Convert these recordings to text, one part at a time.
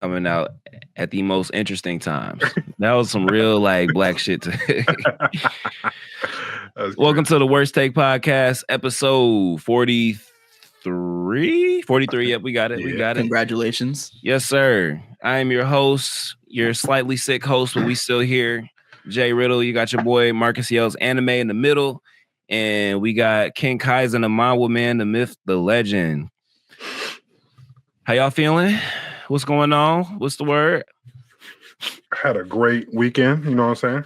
coming out at the most interesting times. That was some real like black shit. Welcome to the Worst Take Podcast, episode 43. 43. Yep, we got it. We got it. Congratulations. Yes, sir. I am your host, your slightly sick host, but we still here. Jay Riddle, you got your boy Marcus Yells Anime in the middle. And we got King Kaizen, the Manhwa Man, the myth, the legend. How y'all feeling? What's going on? What's the word? Had a great weekend, you know what I'm saying?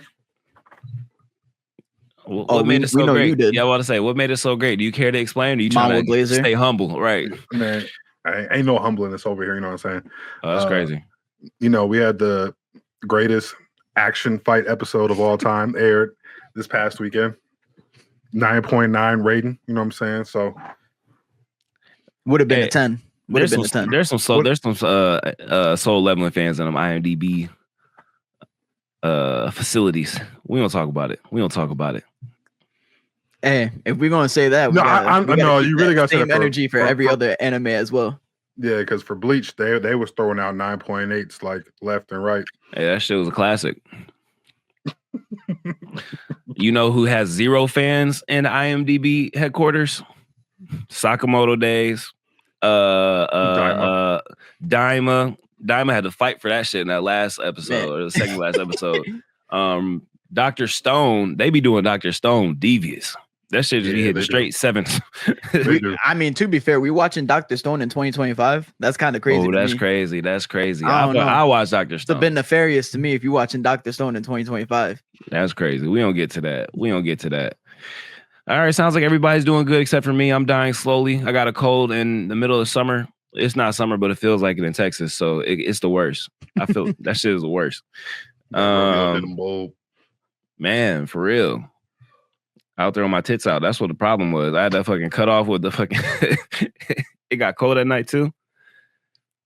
What made it so great? You did. Yeah, I want to say, what made it so great? Do you care to explain? Or do you trying to stay humble? Right. Man, ain't no humbleness over here, you know what I'm saying? Oh, that's crazy. You know, we had the greatest action fight episode of all time aired this past weekend. 9.9 rating, you know what I'm saying? So would have been a 10. There's some SoloLeveling fans in them IMDb facilities. We don't talk about it. Hey, if we're gonna say that, you really got same energy for every other anime as well. Yeah, because for Bleach, they was throwing out 9.8s like left and right. Hey, that shit was a classic. You know who has 0 fans in IMDb headquarters? Sakamoto Days. Daima had to fight for that shit in that last episode or the second last episode. Dr. Stone, they be doing Dr. Stone devious. That shit just be hitting straight 7s. I mean, to be fair, we watching Dr. Stone in 2025. That's kind of crazy. Oh, that's crazy. That's crazy. I watch Dr. Stone. It's a bit nefarious to me if you're watching Dr. Stone in 2025. That's crazy. We don't get to that. All right, sounds like everybody's doing good except for me. I'm dying slowly. I got a cold in the middle of summer. It's not summer, but it feels like it in Texas, so it's the worst. I feel that shit is the worst. Man, for real. Out there on my tits out. That's what the problem was. I had that fucking cut off with the fucking. It got cold at night too.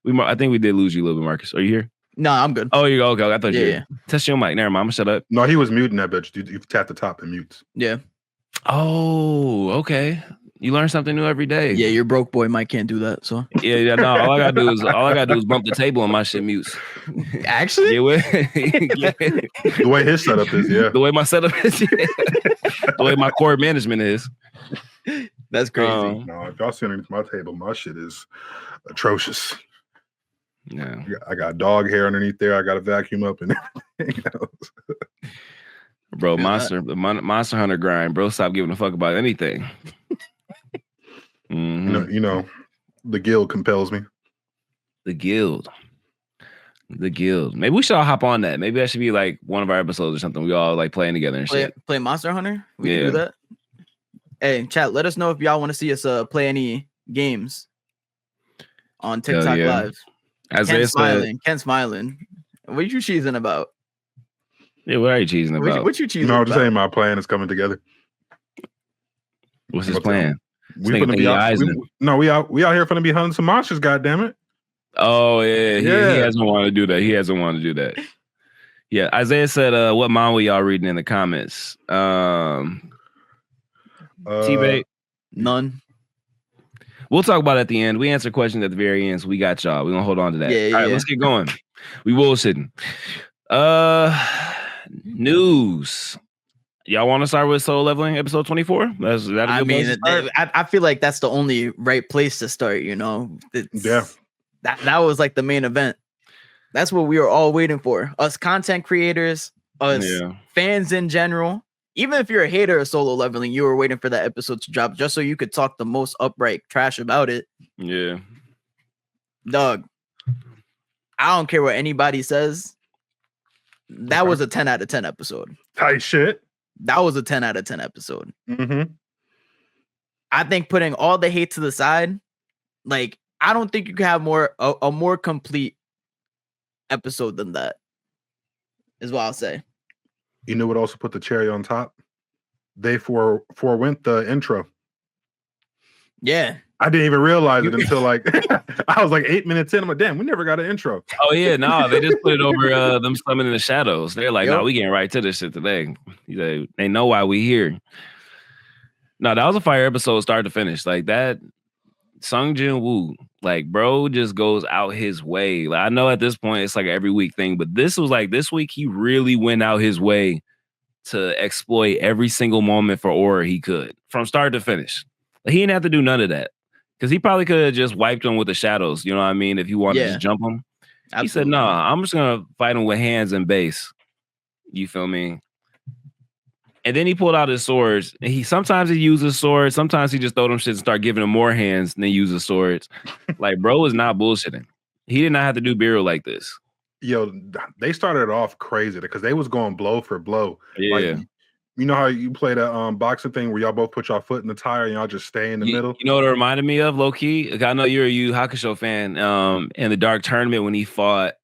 I think we did lose you a little bit, Marcus. Are you here? No, I'm good. Oh, you go. Okay, I thought you were. Test your mic. Never mind. I'm gonna shut up. No, he was muting that bitch. You tap the top and mutes. Yeah. Oh, okay. You learn something new every day. Yeah, your broke boy mic can't do that. So yeah. No, all I gotta do is bump the table and my shit mutes. Actually, the way his setup is, the way my setup is, the way my core management is. That's crazy. No, if y'all see underneath my table, my shit is atrocious. Yeah, I got dog hair underneath there. I got to vacuum up and everything else. Bro, Monster Hunter grind, bro. Stop giving a fuck about anything. Mm-hmm. You know, the guild compels me. The guild. Maybe we should all hop on that. Maybe that should be like one of our episodes or something. We all like playing together and shit. Play Monster Hunter? We can do that. Hey, chat, let us know if y'all want to see us play any games on TikTok Live. Ken smiling. What are you cheesing about? Yeah, what are you cheesing about? What you cheesing about? No, I'm just saying my plan is coming together. What's his plan? We out here finna be hunting some monsters, goddammit. Oh yeah. He hasn't wanted to do that. Yeah, Isaiah said, what manga y'all reading in the comments? T-Bait? None. We'll talk about it at the end. We answer questions at the very end, so we got y'all. We're gonna hold on to that. All right, let's get going. We bullshitting. News. Y'all want to start with SoloLeveling episode 24? I feel like that's the only right place to start, you know. That was like the main event. That's what we were all waiting for. Us content creators, fans in general. Even if you're a hater of SoloLeveling, you were waiting for that episode to drop just so you could talk the most upright trash about it. Yeah. Dog, I don't care what anybody says. That was a 10 out of 10 episode. Tight shit. That was a 10 out of 10 episode. Mm-hmm. I think putting all the hate to the side, like, I don't think you can have a more complete episode than that, is what I'll say. You know what also put the cherry on top? They forewent the intro. Yeah. I didn't even realize it until like I was like 8 minutes in. I'm like, damn, we never got an intro. Oh yeah, no, they just put it over them slumming in the shadows. They're like, no, we getting right to this shit today. They know why we here. No, that was a fire episode, start to finish. Like that Sung Jinwoo, like, bro, just goes out his way. Like, I know at this point it's like an every week thing, but this was like this week he really went out his way to exploit every single moment for Aura he could from start to finish. Like, he didn't have to do none of that because he probably could have just wiped him with the shadows. You know what I mean? If he wanted to just jump him, absolutely. He said, "No, I'm just gonna fight him with hands and base." You feel me? And then he pulled out his swords. And sometimes he uses swords, sometimes he just throw them shit and start giving him more hands and then uses swords. Like, bro is not bullshitting. He did not have to do Beru like this. Yo, they started off crazy because they was going blow for blow. Yeah. Like, you know how you play that boxing thing where y'all both put y'all foot in the tire and y'all just stay in the middle? You know what it reminded me of, low key? I know you're a Yu Hakusho fan. In the Dark Tournament when he fought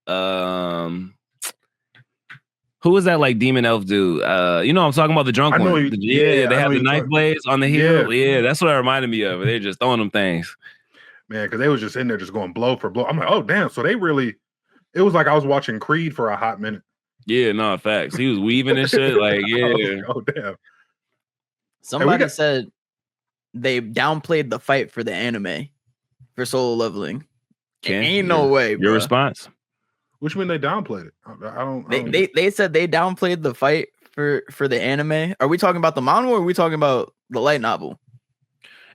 who was that like demon elf dude? You know I'm talking about, the drunk one. They have the knife blades on the heel. Yeah, that's what it reminded me of. They're just throwing them things. Man, because they was just in there just going blow for blow. I'm like, oh damn. So they really, it was like I was watching Creed for a hot minute. Yeah, no, facts. He was weaving and shit. Like, yeah. Oh damn. Somebody said they downplayed the fight for the anime for Solo Leveling. Ain't no way, bro. Your response? Which mean they downplayed it? I don't. They said they downplayed the fight for the anime. Are we talking about the manga or are we talking about the light novel?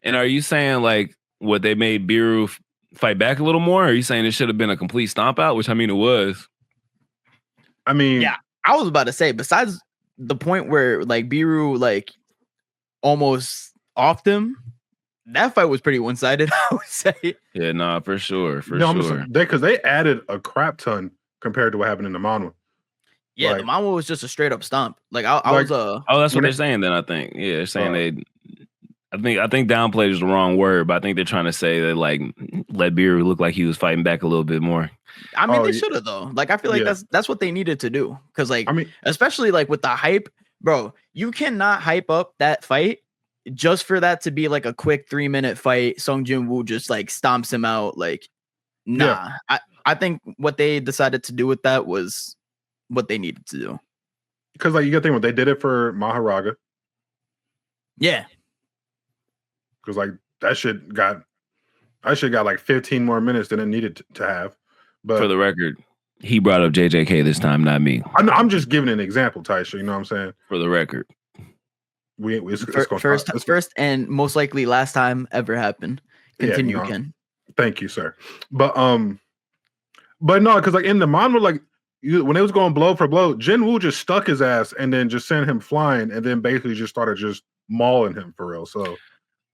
And are you saying like what they made Beru fight back a little more? Or are you saying it should have been a complete stomp out? Which I mean it was. I mean, yeah, I was about to say, besides the point where like Beru like almost offed him, that fight was pretty one-sided, I would say. Yeah, nah, for sure. Because they added a crap ton compared to what happened in the manga. Yeah, the manga was just a straight up stomp. Like I was that's what they're saying then, I think. Yeah, they're saying I think downplayed is the wrong word, but I think they're trying to say that like let Beru look like he was fighting back a little bit more. I mean, they should have though. Like I feel like that's what they needed to do. Cause like, I mean, especially like with the hype, bro, you cannot hype up that fight just for that to be like a quick 3-minute fight. Sung Jinwoo just like stomps him out. Like, nah. Yeah. I think what they decided to do with that was what they needed to do. Because like you got to think what they did it for Maharaga. Yeah. Because like that shit got like 15 more minutes than it needed to have. But for the record, he brought up JJK this time, not me. I'm just giving an example, Taisha. You know what I'm saying? For the record, first and most likely last time ever happened. Continue, Ken. Thank you, sir. But no, because like in the manga, like when it was going blow for blow, Jinwoo just stuck his ass and then just sent him flying, and then basically just started just mauling him for real. So.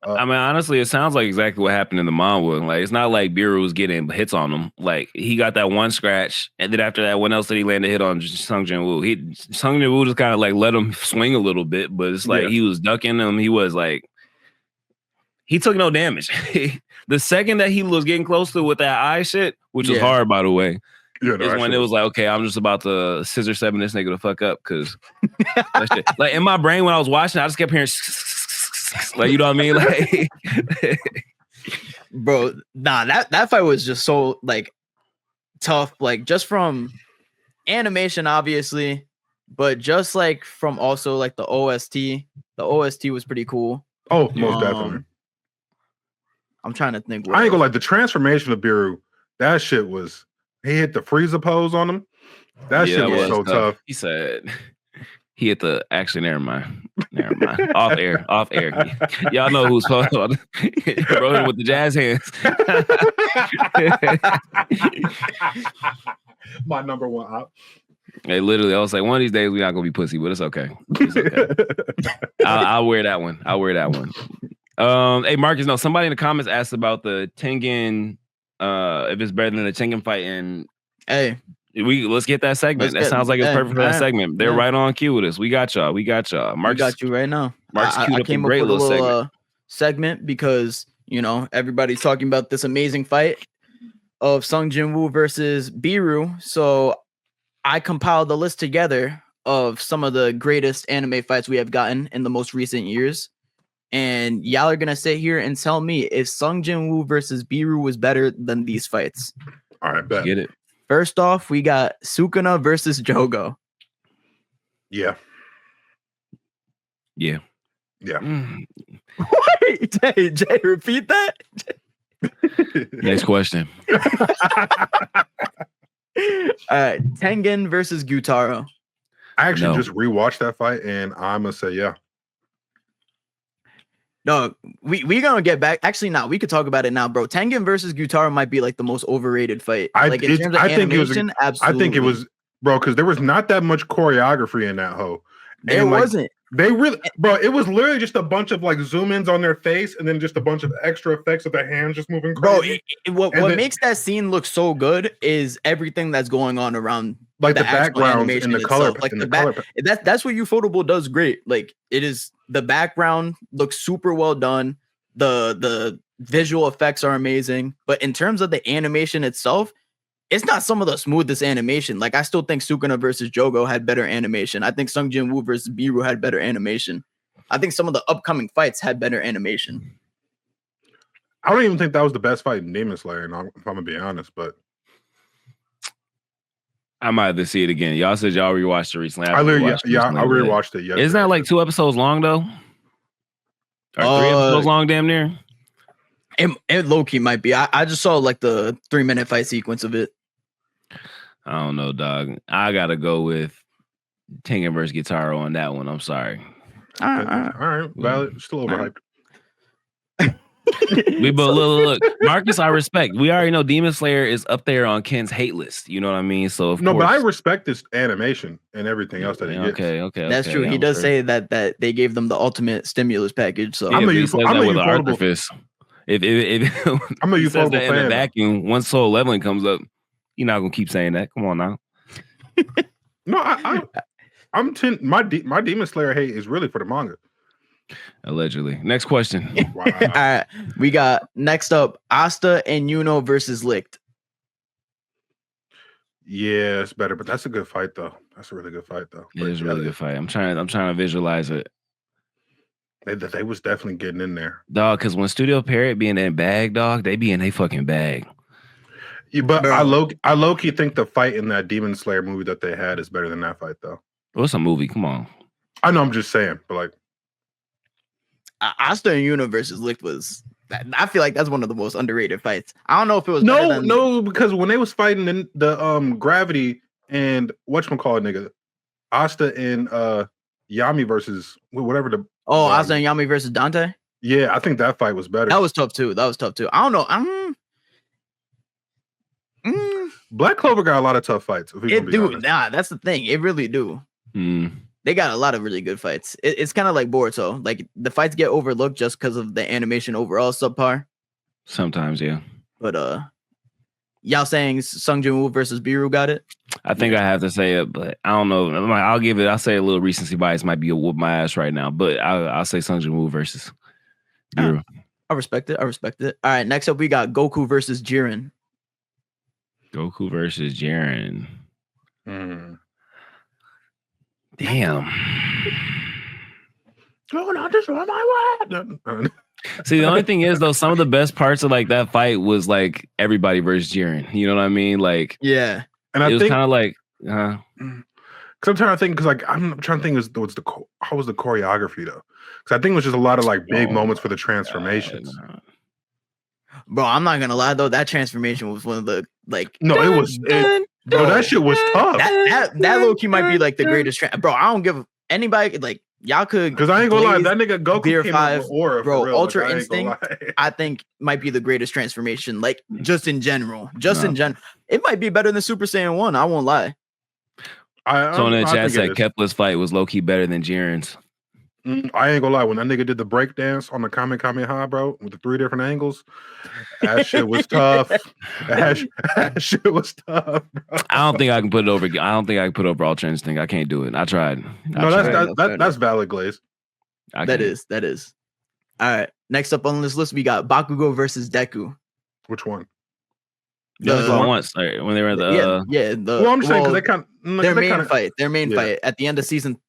I mean, honestly, it sounds like exactly what happened in the manga. Like, it's not like Beru was getting hits on him. Like, he got that one scratch, and then after that, when else did he land a hit on Sung Jinwoo? Sung Jinwoo just kind of like let him swing a little bit, but it's like he was ducking him. He was like, he took no damage. The second that he was getting close to with that eye shit, which was hard, by the way, is when it was like, okay, I'm just about to scissor 7 this nigga to fuck up, because like in my brain when I was watching, I just kept hearing. Like, you know what I mean? Like, bro, nah, that fight was just so like tough, like just from animation, obviously, but just like from also like the OST. The OST was pretty cool. Oh, most definitely. I'm trying to think. I ain't gonna like the transformation of Beru. That shit was. He hit the Frieza pose on him. That shit was so tough. He said. He hit the never mind. Off air. Y'all know who's supposed to rolling with the jazz hands. My number one op. Hey, literally, I was like, one of these days we're not gonna be pussy, but it's okay. I'll wear that one. Hey, Marcus, no, somebody in the comments asked about the Tengen, if it's better than the Tengen fight. And hey. Let's get that segment. That sounds like it's perfect for that segment. They're right on cue with us. We got y'all. Marcus got you right now. Marcus queued up a great little segment because everybody's talking about this amazing fight of Sung Jinwoo versus Beru. So I compiled the list together of some of the greatest anime fights we have gotten in the most recent years. And y'all are gonna sit here and tell me if Sung Jinwoo versus Beru was better than these fights. All right, bet. Get it. First off, we got Sukuna versus Jogo. Yeah. Wait, Jay, repeat that. Next question. Tengen versus Gyutaro. I actually just rewatched that fight, and I'm gonna say yeah. No, we gonna get back. Actually, now we could talk about it now, bro. Tengen versus Gyutaro might be like the most overrated fight. Like in terms of animation, absolutely. I think it was, bro, because there was not that much choreography in that hoe. There wasn't. They really, bro. It was literally just a bunch of like zoom ins on their face, and then just a bunch of extra effects of their hands just moving crazy. Bro, what makes that scene look so good is everything that's going on around, like the background and the color, like that's what Ufotable does great. Like it is, the background looks super well done. The visual effects are amazing, but in terms of the animation itself, it's not some of the smoothest animation. Like I still think Sukuna versus Jogo had better animation. I think Sung Jinwoo versus Beru had better animation. I think some of the upcoming fights had better animation. I don't even think that was the best fight in Demon Slayer, if I'm gonna be honest, but I might have to see it again. Y'all said y'all rewatched it recently. I rewatched it. Yeah, isn't that like 2 episodes long though? Or 3 episodes long, damn near. It low key might be. I just saw like the 3-minute fight sequence of it. I don't know, dog. I gotta go with Tengen versus Gyutaro on that one. I'm sorry. All right. Valid. Still overhyped. But look, Marcus, I respect. We already know Demon Slayer is up there on Ken's hate list. You know what I mean? So of course. But I respect this animation and everything else that he gets. Okay. That's true. He does say that they gave them the ultimate stimulus package. So I'm a ufotable fist. If I'm a ufotable fan. In the vacuum, once SoloLeveling comes up, you're not gonna keep saying that. Come on now. No, my Demon Slayer hate is really for the manga. Allegedly. Next question. Wow. All right, we got next up Asta and Yuno versus Licht. Yeah, it's better, but that's a good fight though. That's a really good fight though. It is a really good fight. I'm trying to visualize it. They was definitely getting in there, dog. Because when Studio Parrot be in that bag, dog, they be in a fucking bag. Yeah, but I low key think the fight in that Demon Slayer movie that they had is better than that fight though. What's a movie? Come on. I know. I'm just saying, but like. Asta and Yuno versus Licht was. I feel like that's one of the most underrated fights. I don't know if it was no, because when they was fighting in the Gravity and whatchamacallit nigga, Asta and Yami versus whatever the Asta and Yami versus Dante. Yeah, I think that fight was better. That was tough too. I don't know. Black Clover got a lot of tough fights. That's the thing. It really do. They got a lot of really good fights. It's kind of like Boruto. Like the fights get overlooked just because of the animation overall subpar. Sometimes, yeah. But y'all saying Sung Jinwoo versus Beru got it? I think I have to say it, but I don't know. I'll say a little recency bias might be a whoop my ass right now, but I'll say Sung Jinwoo versus Beru. I respect it. All right, next up we got Goku versus Jiren. Goku versus Jiren. Damn. See, the only thing is though, some of the best parts of like that fight was like everybody versus Jiren. You know what I mean? Like, yeah. And I was think kind of like, because I'm trying to think, because like I'm trying to think, how was the choreography though? Because I think it was just a lot of like big moments for the transformations. Bro, I'm not gonna lie though, that transformation was one of the like. No, it was. Bro, that shit was tough. That low key might be like the greatest. Bro, I don't give anybody like y'all could. Because I ain't gonna lie, that nigga Goku came out with aura, bro. Ultra Instinct, I think might be the greatest transformation. Like just in general, it might be better than Super Saiyan 1. I won't lie. So in the chat said Kepler's fight was low key better than Jiren's. I ain't gonna lie, when that nigga did the break dance on the Kamehameha, bro, with the 3 different angles, that shit was tough. That shit was tough, bro. I don't think I can put it over. I don't think I can put over Ultra Instinct. I can't do it. I tried. That's valid, Glaze. That is. All right. Next up on this list, we got Bakugo versus Deku. Which one? Once when they were at the well, I'm just saying because they kind of their main fight at the end of season.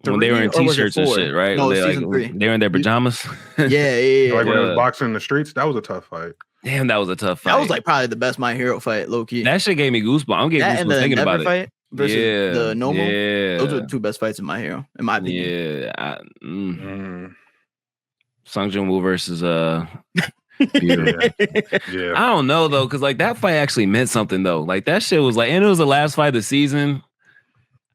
When they were in t-shirts and shit, right? No, season 3. They were in their pajamas. Yeah. Like when they was boxing in the streets, that was a tough fight. Damn, that was a tough fight. That was like probably the best My Hero fight, low key. That shit gave me goosebumps. I'm getting goosebumps thinking about it. Fight versus the Nomo. Yeah. Those are the 2 best fights in My Hero, in my opinion. Yeah. Sung Jinwoo versus Yeah. I don't know though, because like that fight actually meant something though. Like that shit was like, and it was the last fight of the season.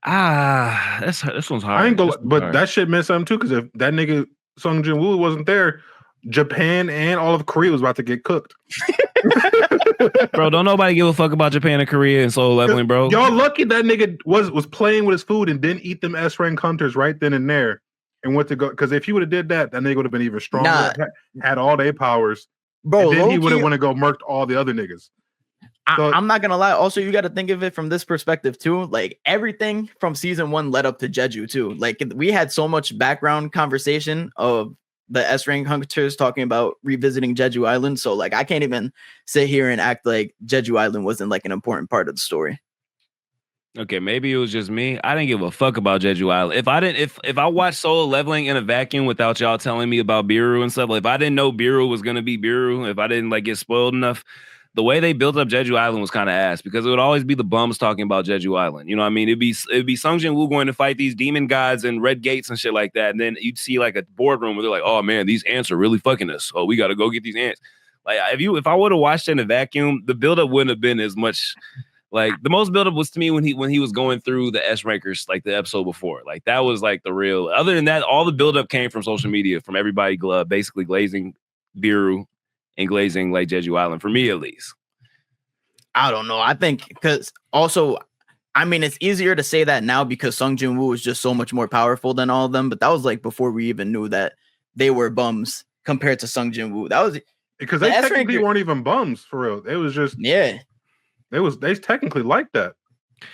This one's hard. I ain't gonna, but that shit meant something too. Because if that nigga Sung Jinwoo wasn't there, Japan and all of Korea was about to get cooked. Bro, don't nobody give a fuck about Japan and Korea and Solo Leveling, bro. Y'all lucky that nigga was playing with his food and didn't eat them S-rank hunters right then and there and went to go. Because if he would have did that, that nigga would have been even stronger. Had all their powers, bro. And then he would have want to go murked all the other niggas. So, I'm not gonna lie. Also, you got to think of it from this perspective too. Like everything from season 1 led up to Jeju too. Like we had so much background conversation of the S-rank hunters talking about revisiting Jeju Island. So like I can't even sit here and act like Jeju Island wasn't like an important part of the story. Okay, maybe it was just me. I didn't give a fuck about Jeju Island. If I watched Solo Leveling in a vacuum without y'all telling me about Beru and stuff, like if I didn't know Beru was gonna be Beru, if I didn't like get spoiled enough, the way they built up Jeju Island was kind of ass because it would always be the bums talking about Jeju Island. You know what I mean? It'd be Sung Jinwoo going to fight these demon gods and red gates and shit like that. And then you'd see like a boardroom where they're like, oh man, these ants are really fucking us. Oh, we got to go get these ants. Like if I would have watched it in a vacuum, the buildup wouldn't have been as much. Like the most buildup was to me when he was going through the S rankers, like the episode before. Like that was like the real. Other than that, all the buildup came from social media, from everybody basically glazing Beru and glazing like Jeju Island, for me at least. I don't know. I think because also, I mean, it's easier to say that now because Sung Jinwoo is just so much more powerful than all of them. But that was like before we even knew that they were bums compared to Sung Jinwoo. That was because they technically weren't even bums for real. It was just they technically like that.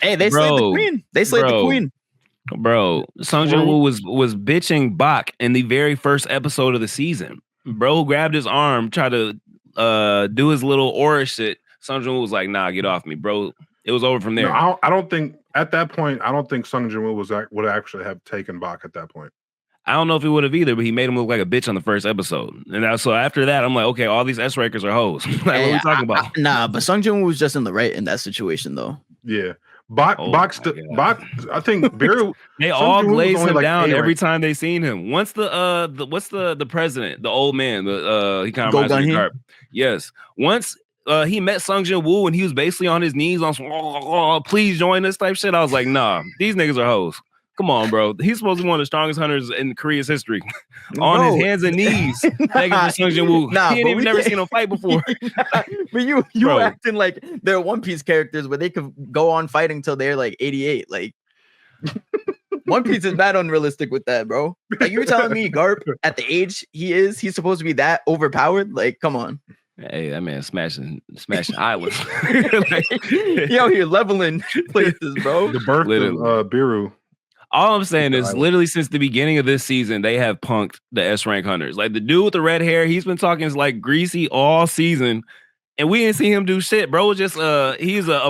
Hey, they slayed the queen. They slayed the queen. Bro, Sung Jinwoo was bitching Bak in the very first episode of the season. Bro grabbed his arm, tried to do his little aura shit. Sung Jinwoo was like, nah, get off me, bro. It was over from there. No, I don't think at that point, I don't think Sung Jinwoo would actually have taken Bak at that point. I don't know if he would have either, but he made him look like a bitch on the first episode. And so after that, I'm like, okay, all these S-Rakers are hoes. Like, what are we talking about? Nah, but Sung Jinwoo was just in the right in that situation, though. Yeah. Bak, I think Beru, they all glazed him down every time they seen him. Once what's the president, the old man, he kind of reminds me of Garp. Yes. Once he met Sung Jinwoo and he was basically on his knees on some, please join us type shit. I was like, nah, these niggas are hoes. Come on, bro. He's supposed to be one of the strongest hunters in Korea's history. On his hands and knees, begging for Sung Jinwoo. He ain't even never seen him fight before. But you acting like they're One Piece characters where they could go on fighting until they're like 88. Like One Piece is that unrealistic with that, bro. Like you telling me Garp at the age he's supposed to be that overpowered? Like, come on. Hey, that man smashing islands. Yo, you're leveling places, bro. The birth of Beru. All I'm saying is literally since the beginning of this season, they have punked the S-rank hunters. Like the dude with the red hair, he's been talking like greasy all season, and we didn't see him do shit, bro. Just he's a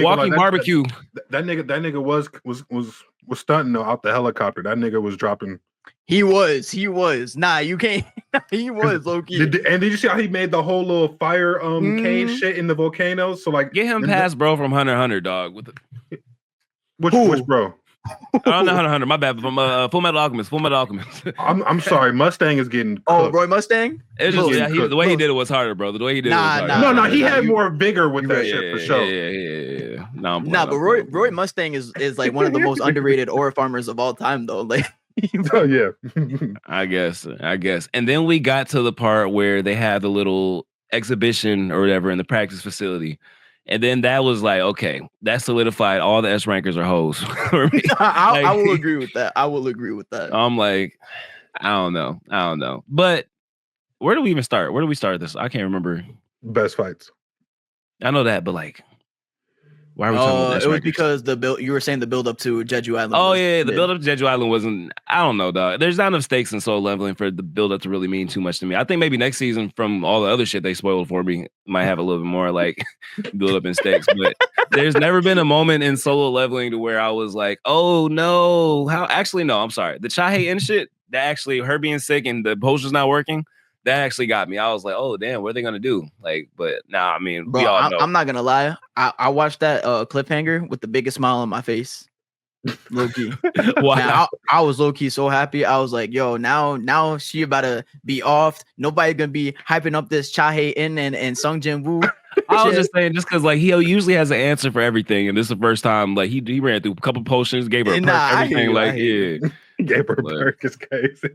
walking barbecue. That nigga was stunting though out the helicopter. That nigga was dropping. He was. Nah, you can't. He was low-key. And did you see how he made the whole little fire cave shit in the volcano? So like, get him past bro from Hunter x Hunter, dog. With the which bro? I don't know Hunter. My bad. From Full Metal Alchemist. I'm sorry. Mustang is getting. Oh, Roy Mustang. It's just the way he did it was harder, bro. The way he did it was harder. No, he had more vigor with that shit for sure. Yeah. But Roy Mustang is like one of the most underrated aura farmers of all time, though. Like. Oh yeah. I guess. And then we got to the part where they had the little exhibition or whatever in the practice facility. And then that was like, okay, that solidified all the S-rankers are hoes. I will agree with that. I'm like, I don't know. But where do we even start? Where do we start this? I can't remember. Best fights. I know that, but like, why are we talking about it was because you were saying the build up to Jeju Island. Oh yeah, the build up to Jeju Island wasn't. I don't know, dog. There's not enough stakes in Solo Leveling for the build up to really mean too much to me. I think maybe next season, from all the other shit they spoiled for me, might have a little bit more like build up in stakes. But there's never been a moment in Solo Leveling to where I was like, oh no, how? Actually, no, I'm sorry. The Chahei and shit, that actually her being sick and the potion's not working. That actually got me. I was like, oh, damn, what are they going to do? Like, but nah, I mean, bro, we all know. I'm not going to lie. I watched that cliffhanger with the biggest smile on my face. Low key. Wow. Man, I was low key so happy. I was like, yo, now she about to be off. Nobody gonna be hyping up this Cha Hae-in and Sung Jinwoo. I was just saying, just because like he usually has an answer for everything, and this is the first time like he ran through a couple potions, gave her a perk, everything. Gave her a perk. It's crazy.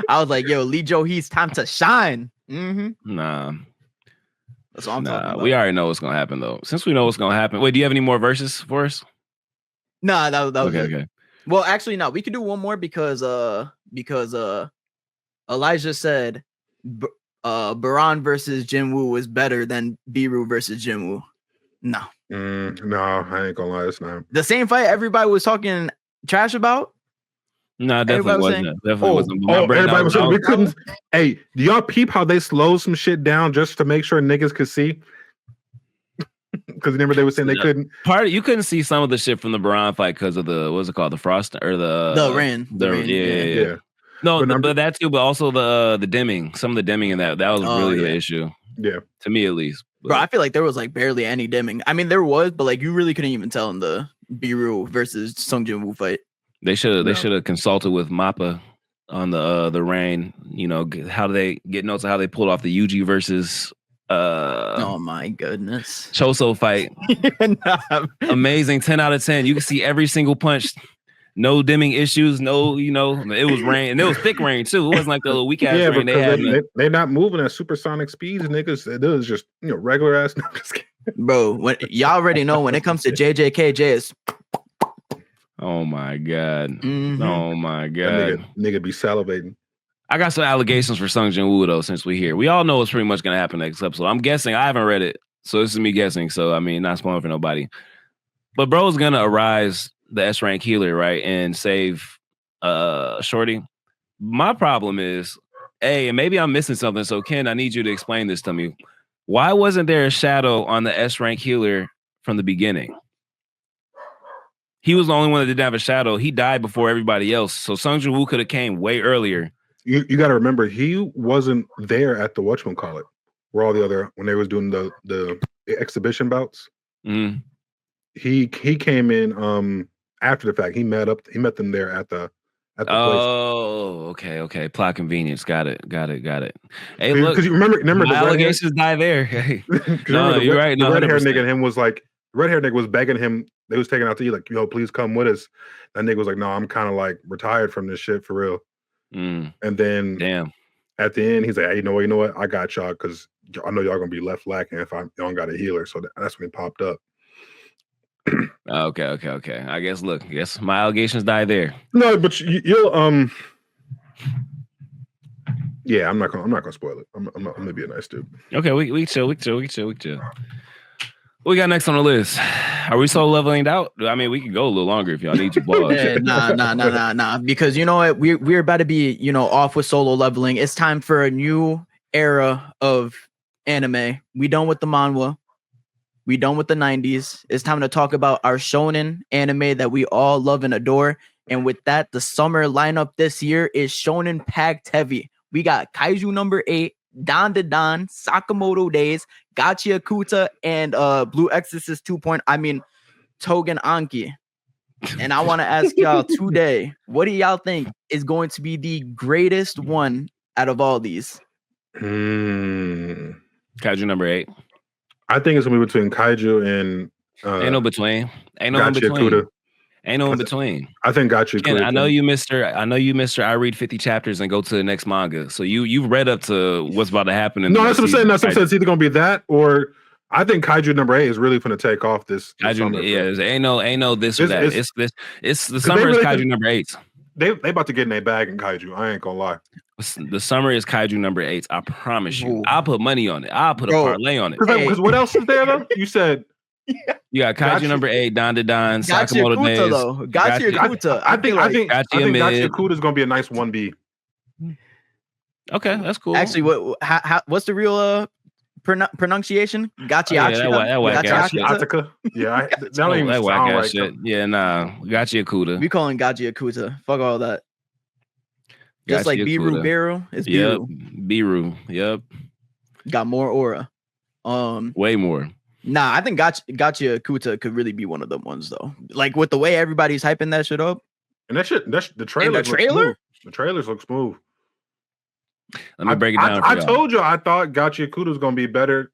I was like, yo, Lee Jo Hee's time to shine. Mm-hmm. Nah. That's what I'm talking about. We already know what's gonna happen though. Since we know what's gonna happen, wait, do you have any more verses for us? Nah, that was okay. Well, actually, no, we could do one more because Elijah said Baran versus Jinwoo is better than Beru versus Jinwoo. No. No, I ain't gonna lie, it's not. The same fight everybody was talking trash about. No, definitely wasn't. Definitely wasn't. Everybody was saying we couldn't. Hey, do y'all peep how they slowed some shit down just to make sure niggas could see? Because remember they were saying they couldn't. You couldn't see some of the shit from the Baran fight because of the what's it called, the frost or the rain. Yeah. No, but that too, but also the dimming. Some of the dimming in that was really the issue. Yeah, to me at least. But. Bro, I feel like there was like barely any dimming. I mean, there was, but like you really couldn't even tell in the Beru versus Sung Jinwoo fight. They should have consulted with Mappa on the rain. You know how do they get notes of how they pulled off the Yuji versus. Oh my goodness! Choso fight, amazing. 10 out of 10. You can see every single punch. No dimming issues. No, it was rain and it was thick rain too. It wasn't like the little weak ass rain they had. They're not moving at supersonic speeds, niggas. It was just regular ass. No, just bro, when y'all already know when it comes to JJKJ is. Oh my god! Mm-hmm. Oh my god! Nigga be salivating. I got some allegations for Sung Jinwoo though. Since we're here, we all know what's pretty much gonna happen next episode. I'm guessing. I haven't read it, so this is me guessing. So I mean, not spoiling for nobody. But bro's gonna arise the S rank healer, right, and save Shorty. My problem is, and maybe I'm missing something. So Ken, I need you to explain this to me. Why wasn't there a shadow on the S rank healer from the beginning? He was the only one that didn't have a shadow. He died before everybody else. So Sung Jinwoo could have came way earlier. You got to remember, he wasn't there at the whatchamacallit, where all the other, when they was doing the exhibition bouts. Mm-hmm. He came in after the fact. He met them there at the place. Oh, okay. Plot convenience. Got it. Hey, look, because you remember the allegations die there. No, you're right. The red hair nigga and him was like, the red hair nigga was begging him. They was taking out to eat, like, yo, please come with us. That nigga was like, no, I'm kind of like retired from this shit for real. And then at the end, he's like, hey, you know what? I got y'all because I know y'all gonna be left lacking if I don't got a healer. So that's when he popped up. Okay. I guess my allegations die there. No, but you'll yeah, I'm not gonna spoil it. I'm gonna be a nice dude. Okay, we chill. What we got next on the list? Are we solo leveling out? I mean, we can go a little longer if y'all need to blog. Nah. Because you know what? We're about to be, off with solo leveling. It's time for a new era of anime. We done with the manhwa. We done with the 90s. It's time to talk about our shonen anime that we all love and adore. And with that, the summer lineup this year is shonen packed heavy. We got Kaiju number 8, Dandadan, Sakamoto Days, Gachiakuta, and Blue Exorcist 2. Tougen Anki. And I want to ask y'all today, what do y'all think is going to be the greatest one out of all these? Kaiju number 8. I think it's gonna be between Kaiju and ain't no between. Ain't no in between. I think Gachiakuta. I know you, Mr. I read 50 chapters and go to the next manga. So you've read up to what's about to happen. No, that's what I'm saying. That's what I'm saying. It's either gonna be that or I think Kaiju number 8 is really gonna take off this summer. Yeah, ain't no this or that. It's the summer is Kaiju number 8. They about to get in their bag in Kaiju. I ain't gonna lie. The summer is Kaiju number 8. I promise you. I'll put money on it. I'll put a parlay on it. Because what else is there though? You said you got Kaiju number 8, Dandadan, Sakamoto Days. Gachiakuta. I think Gachiakuta is gonna be a nice 1B. Okay, that's cool. Actually, what's the real pronunciation? Gachiakuta. Yeah, that don't even sound right. Shit. Yeah, nah. Gachiakuta. We calling Gachiakuta. Fuck all that. Just like Beru. It's Beru. Beru. Yep. Got more aura. Way more. Nah, I think Gachiakuta could really be one of them ones though. Like with the way everybody's hyping that shit up. And that's the trailers. The trailers look smooth. Let me break it down. I told you I thought Gachiakuta was gonna be better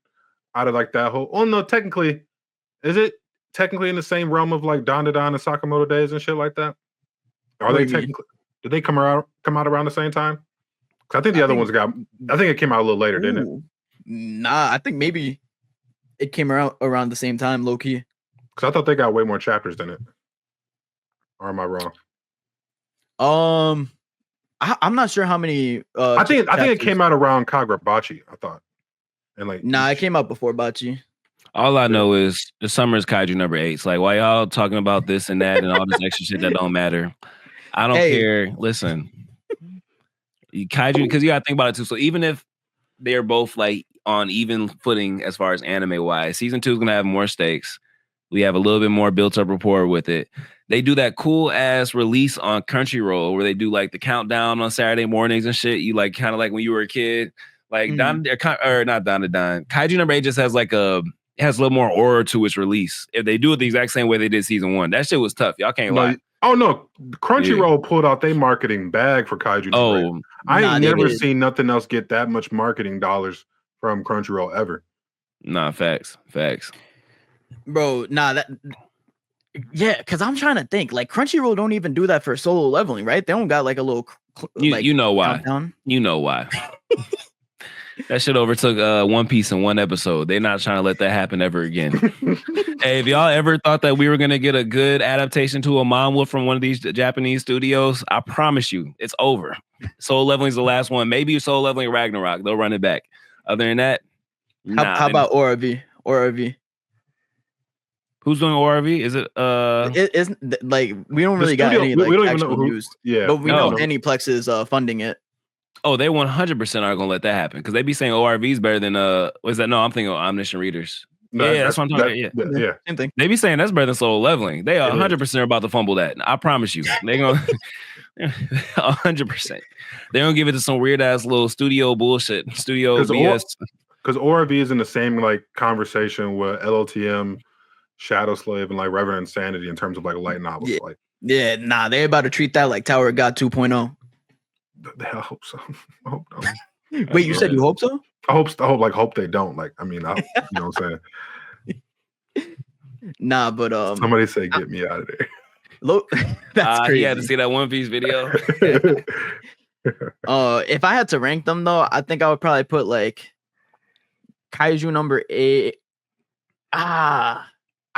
out of like that whole. Oh no, technically, is it technically in the same realm of like Dandadan and Sakamoto Days and shit like that? Are they technically? Did they come out around the same time? Because I think the other ones got. I think it came out a little later, didn't it? Nah, I think maybe it came around the same time, low key. Because I thought they got way more chapters than it. Or am I wrong? I'm not sure how many. I think it came out around Kagurabachi. I thought, and like it came out before Bachi. All I know is the summer is Kaiju number 8. It's like, why y'all talking about this and that and all this extra shit that don't matter? I don't care. Listen, Kaiju, because you gotta think about it too. So even if they're both like on even footing as far as anime wise, season 2 is gonna have more stakes. We have a little bit more built up rapport with it. They do that cool ass release on Crunchyroll where they do like the countdown on Saturday mornings and shit. You like kind of like when you were a kid, like not Dandadan. Kaiju number 8 just has like it has a little more aura to its release. If they do it the exact same way they did season 1, that shit was tough. Y'all can't lie. Oh no, Crunchyroll pulled out their marketing bag for Kaiju. Oh, I ain't never seen nothing else get that much marketing dollars from Crunchyroll ever. Nah, facts. Bro, because I'm trying to think. Like Crunchyroll don't even do that for solo leveling, right? They don't got like a little. You know why? Countdown. You know why? That shit overtook One Piece in one episode. They're not trying to let that happen ever again. Hey, if y'all ever thought that we were gonna get a good adaptation to a manga from one of these Japanese studios, I promise you, it's over. Solo Leveling is the last one. Maybe Solo Leveling Ragnarok. They'll run it back. Other than that, how about ORV? Who's doing ORV? Is it it's like we don't really got any like actual news. Yeah, but we know Aniplex is funding it. Oh, they 100% aren't gonna let that happen because they be saying ORV is better than what's that? No, I'm thinking of Omniscient Readers. No, yeah, that's what I'm talking about. Yeah, same thing. They be saying that's better than Solo Leveling. They are 100% about to fumble that. I promise you. They gonna 100%. They don't give it to some weird ass little studio bullshit. Studio BS. Because ORV is in the same like conversation with LOTM, Shadow Slave, and like Reverend Insanity in terms of like light novels. Yeah. Like, they're about to treat that like Tower of God 2.0. I hope so. I hope no. Wait, you said you hope so? I hope they don't. Like, I mean, you know what I'm saying? Nah, but somebody say get me out of there. That's crazy. He had to see that One Piece video. If I had to rank them though, I think I would probably put like Kaiju number 8.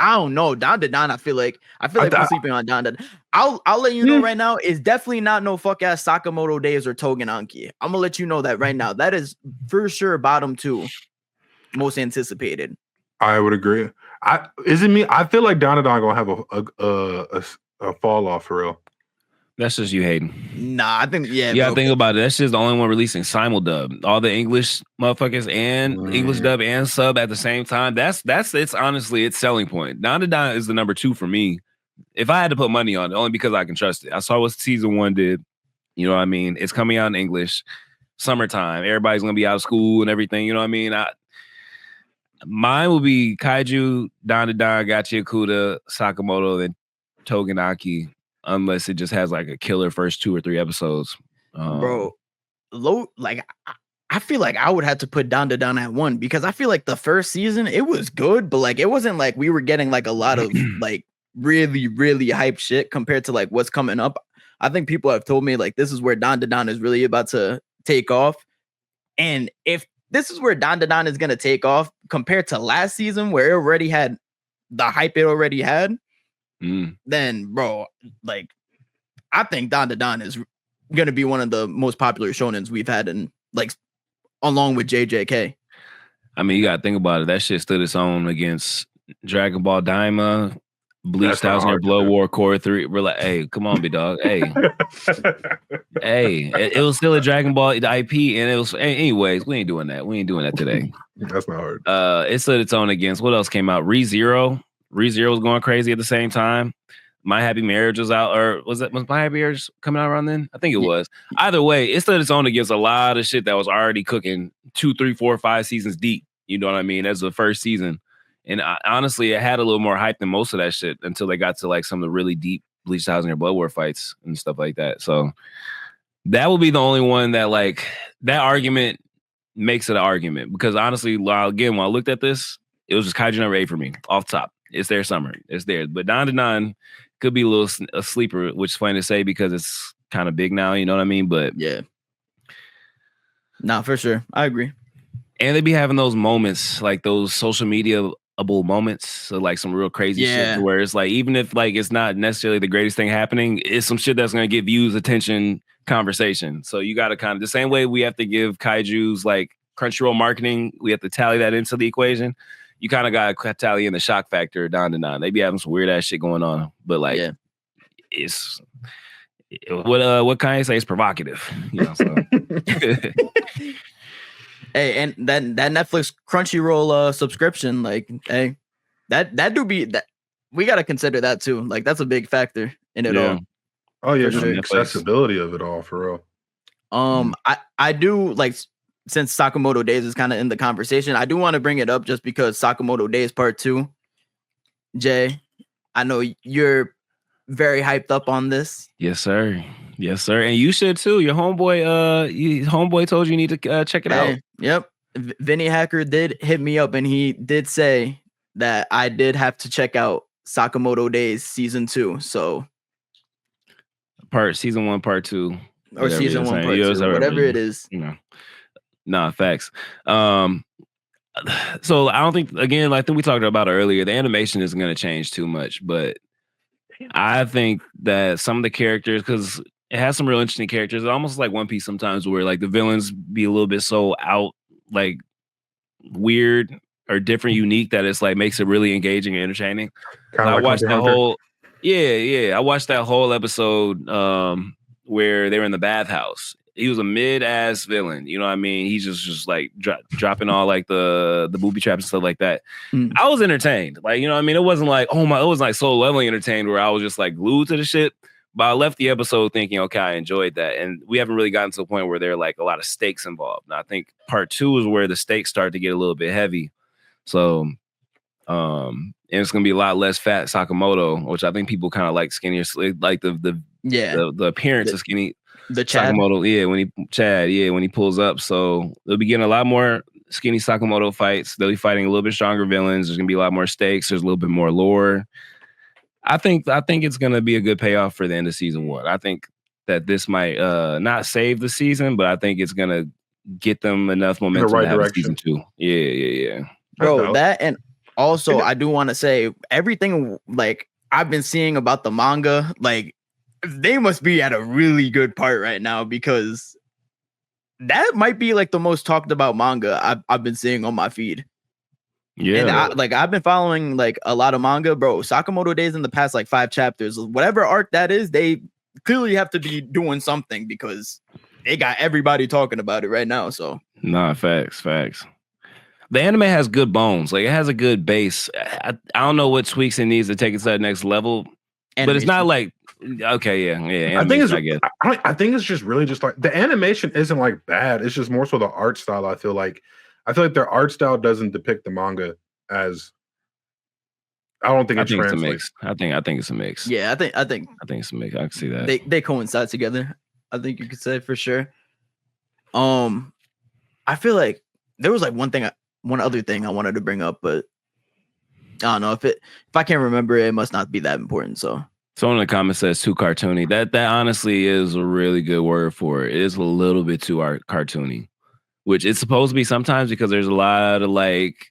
I don't know. Dandadan, I feel like I'm sleeping on Dandadan. I'll let you know right now, it's definitely not no fuck ass Sakamoto Days or Tougen Anki. I'm gonna let you know that right now. That is for sure bottom 2 most anticipated. I would agree. Is it me? I feel like Dandadan gonna have a fall off for real. That's just you hating. Nah, I think you gotta think about it. That's just the only one releasing simuldub. All the English motherfuckers and English dub and sub at the same time. That's it's honestly its selling point. Dandadan is the number 2 for me. If I had to put money on it, only because I can trust it. I saw what season 1 did. You know what I mean? It's coming out in English. Summertime. Everybody's gonna be out of school and everything. You know what I mean? Mine will be Kaiju, Dandadan, Gachiakuta, Sakamoto, and Tougen Anki. Unless it just has like a killer first 2 or 3 episodes. Bro, I feel like I would have to put Dandadan at 1 because I feel like the first season, it was good, but like it wasn't like we were getting like a lot of like really, really hype shit compared to like what's coming up. I think people have told me like this is where Dandadan is really about to take off. And if this is where Dandadan is going to take off compared to last season where it already had the hype it already had, then bro, like I think Dandadan is gonna be one of the most popular shonens we've had in like along with JJK. I mean, you gotta think about it. That shit stood its own against Dragon Ball Daima, Bleach Thousand Year Blood War Core 3. We're like, hey, come on, big dog. Hey. It was still a Dragon Ball IP, and it was anyways, we ain't doing that. We ain't doing that today. That's not hard. It stood its own against what else came out? ReZero. ReZero was going crazy at the same time. My Happy Marriage was out, or was My Happy Marriage coming out around then? I think it was. Either way, it stood its own against a lot of shit that was already cooking 2, 3, 4, 5 seasons deep. You know what I mean? As the first season. And honestly, it had a little more hype than most of that shit until they got to like some of the really deep Bleach Thousand Year Blood War fights and stuff like that. So that will be the only one that like that argument makes it an argument, because honestly, when I looked at this, it was just Kaiju number 8 for me off top. It's their summer. It's there. But Dandadan could be a sleeper, which is funny to say because it's kind of big now, you know what I mean? But yeah. Nah, for sure. I agree. And they be having those moments, like those social media-able moments, so like some real crazy shit to where it's like, even if like it's not necessarily the greatest thing happening, it's some shit that's gonna give views, attention, conversation. So you gotta kind of, the same way we have to give Kaiju's like Crunchyroll marketing, we have to tally that into the equation. You kind of gotta tally in the shock factor of Dandadan. They be having some weird ass shit going on, but like it's what can I say? It's provocative, you know. So. Hey, and that Netflix Crunchyroll subscription, like, hey, that do be that we gotta consider that too. Like, that's a big factor in it all. Oh yeah, just the accessibility of it all, for real. I do like, since Sakamoto Days is kind of in the conversation, I do want to bring it up just because Sakamoto Days Part 2. Jay, I know you're very hyped up on this. Yes, sir. Yes, sir. And you should too. Your homeboy told you need to check it out. Yep. Vinny Hacker did hit me up and he did say that I did have to check out Sakamoto Days season 2. So season 1, part 2. Or season 1, part 2. Whatever it is. You know. Nah, facts. So I don't think, again, I think we talked about it earlier, the animation isn't going to change too much, but I think that some of the characters, because it has some real interesting characters, it's almost like One Piece sometimes, where like the villains be a little bit so out, like weird or different, unique, that it's like makes it really engaging and entertaining. I watched that whole, I watched that whole episode where they were in the bathhouse. He was a mid-ass villain, you know what I mean? He's just like dropping all like the booby traps and stuff like that. I was entertained, like, you know what I mean? It wasn't like, it was like SoloLeveling entertained where I was just like glued to the shit. But I left the episode thinking, okay, I enjoyed that, and we haven't really gotten to the point where there are like a lot of stakes involved. Now I think part 2 is where the stakes start to get a little bit heavy. So, and it's gonna be a lot less fat Sakamoto, which I think people kind of like skinnier, like the appearance of skinny. The Chad. Sakamoto, when he pulls up. So they'll be getting a lot more skinny Sakamoto fights. They'll be fighting a little bit stronger villains. There's gonna be a lot more stakes. There's a little bit more lore. I think it's gonna be a good payoff for the end of season 1. I think that this might not save the season, but I think it's gonna get them enough momentum to have season 2. Yeah. Bro, that, and also I do want to say everything like I've been seeing about the manga, like, they must be at a really good part right now, because that might be like the most talked about manga I've been seeing on my feed. Yeah, and I've been following like a lot of manga, bro. Sakamoto Days in the past like 5 chapters, whatever arc that is, they clearly have to be doing something because they got everybody talking about it right now. So nah, facts. The anime has good bones, like it has a good base. I don't know what tweaks it needs to take it to that next level, but it's not like. Okay, yeah. I think it's just really just like the animation isn't like bad. It's just more so the art style. I feel like their art style doesn't depict the manga as. I don't think it translates. I think it's a mix. Yeah, I think it's a mix. I can see that they coincide together. I think you could say for sure. I feel like there was like one other thing I wanted to bring up, but I don't know if I can't remember it must not be that important. So. Someone in the comments says too cartoony. That honestly is a really good word for it. It is a little bit too cartoony, which it's supposed to be sometimes because there's a lot of like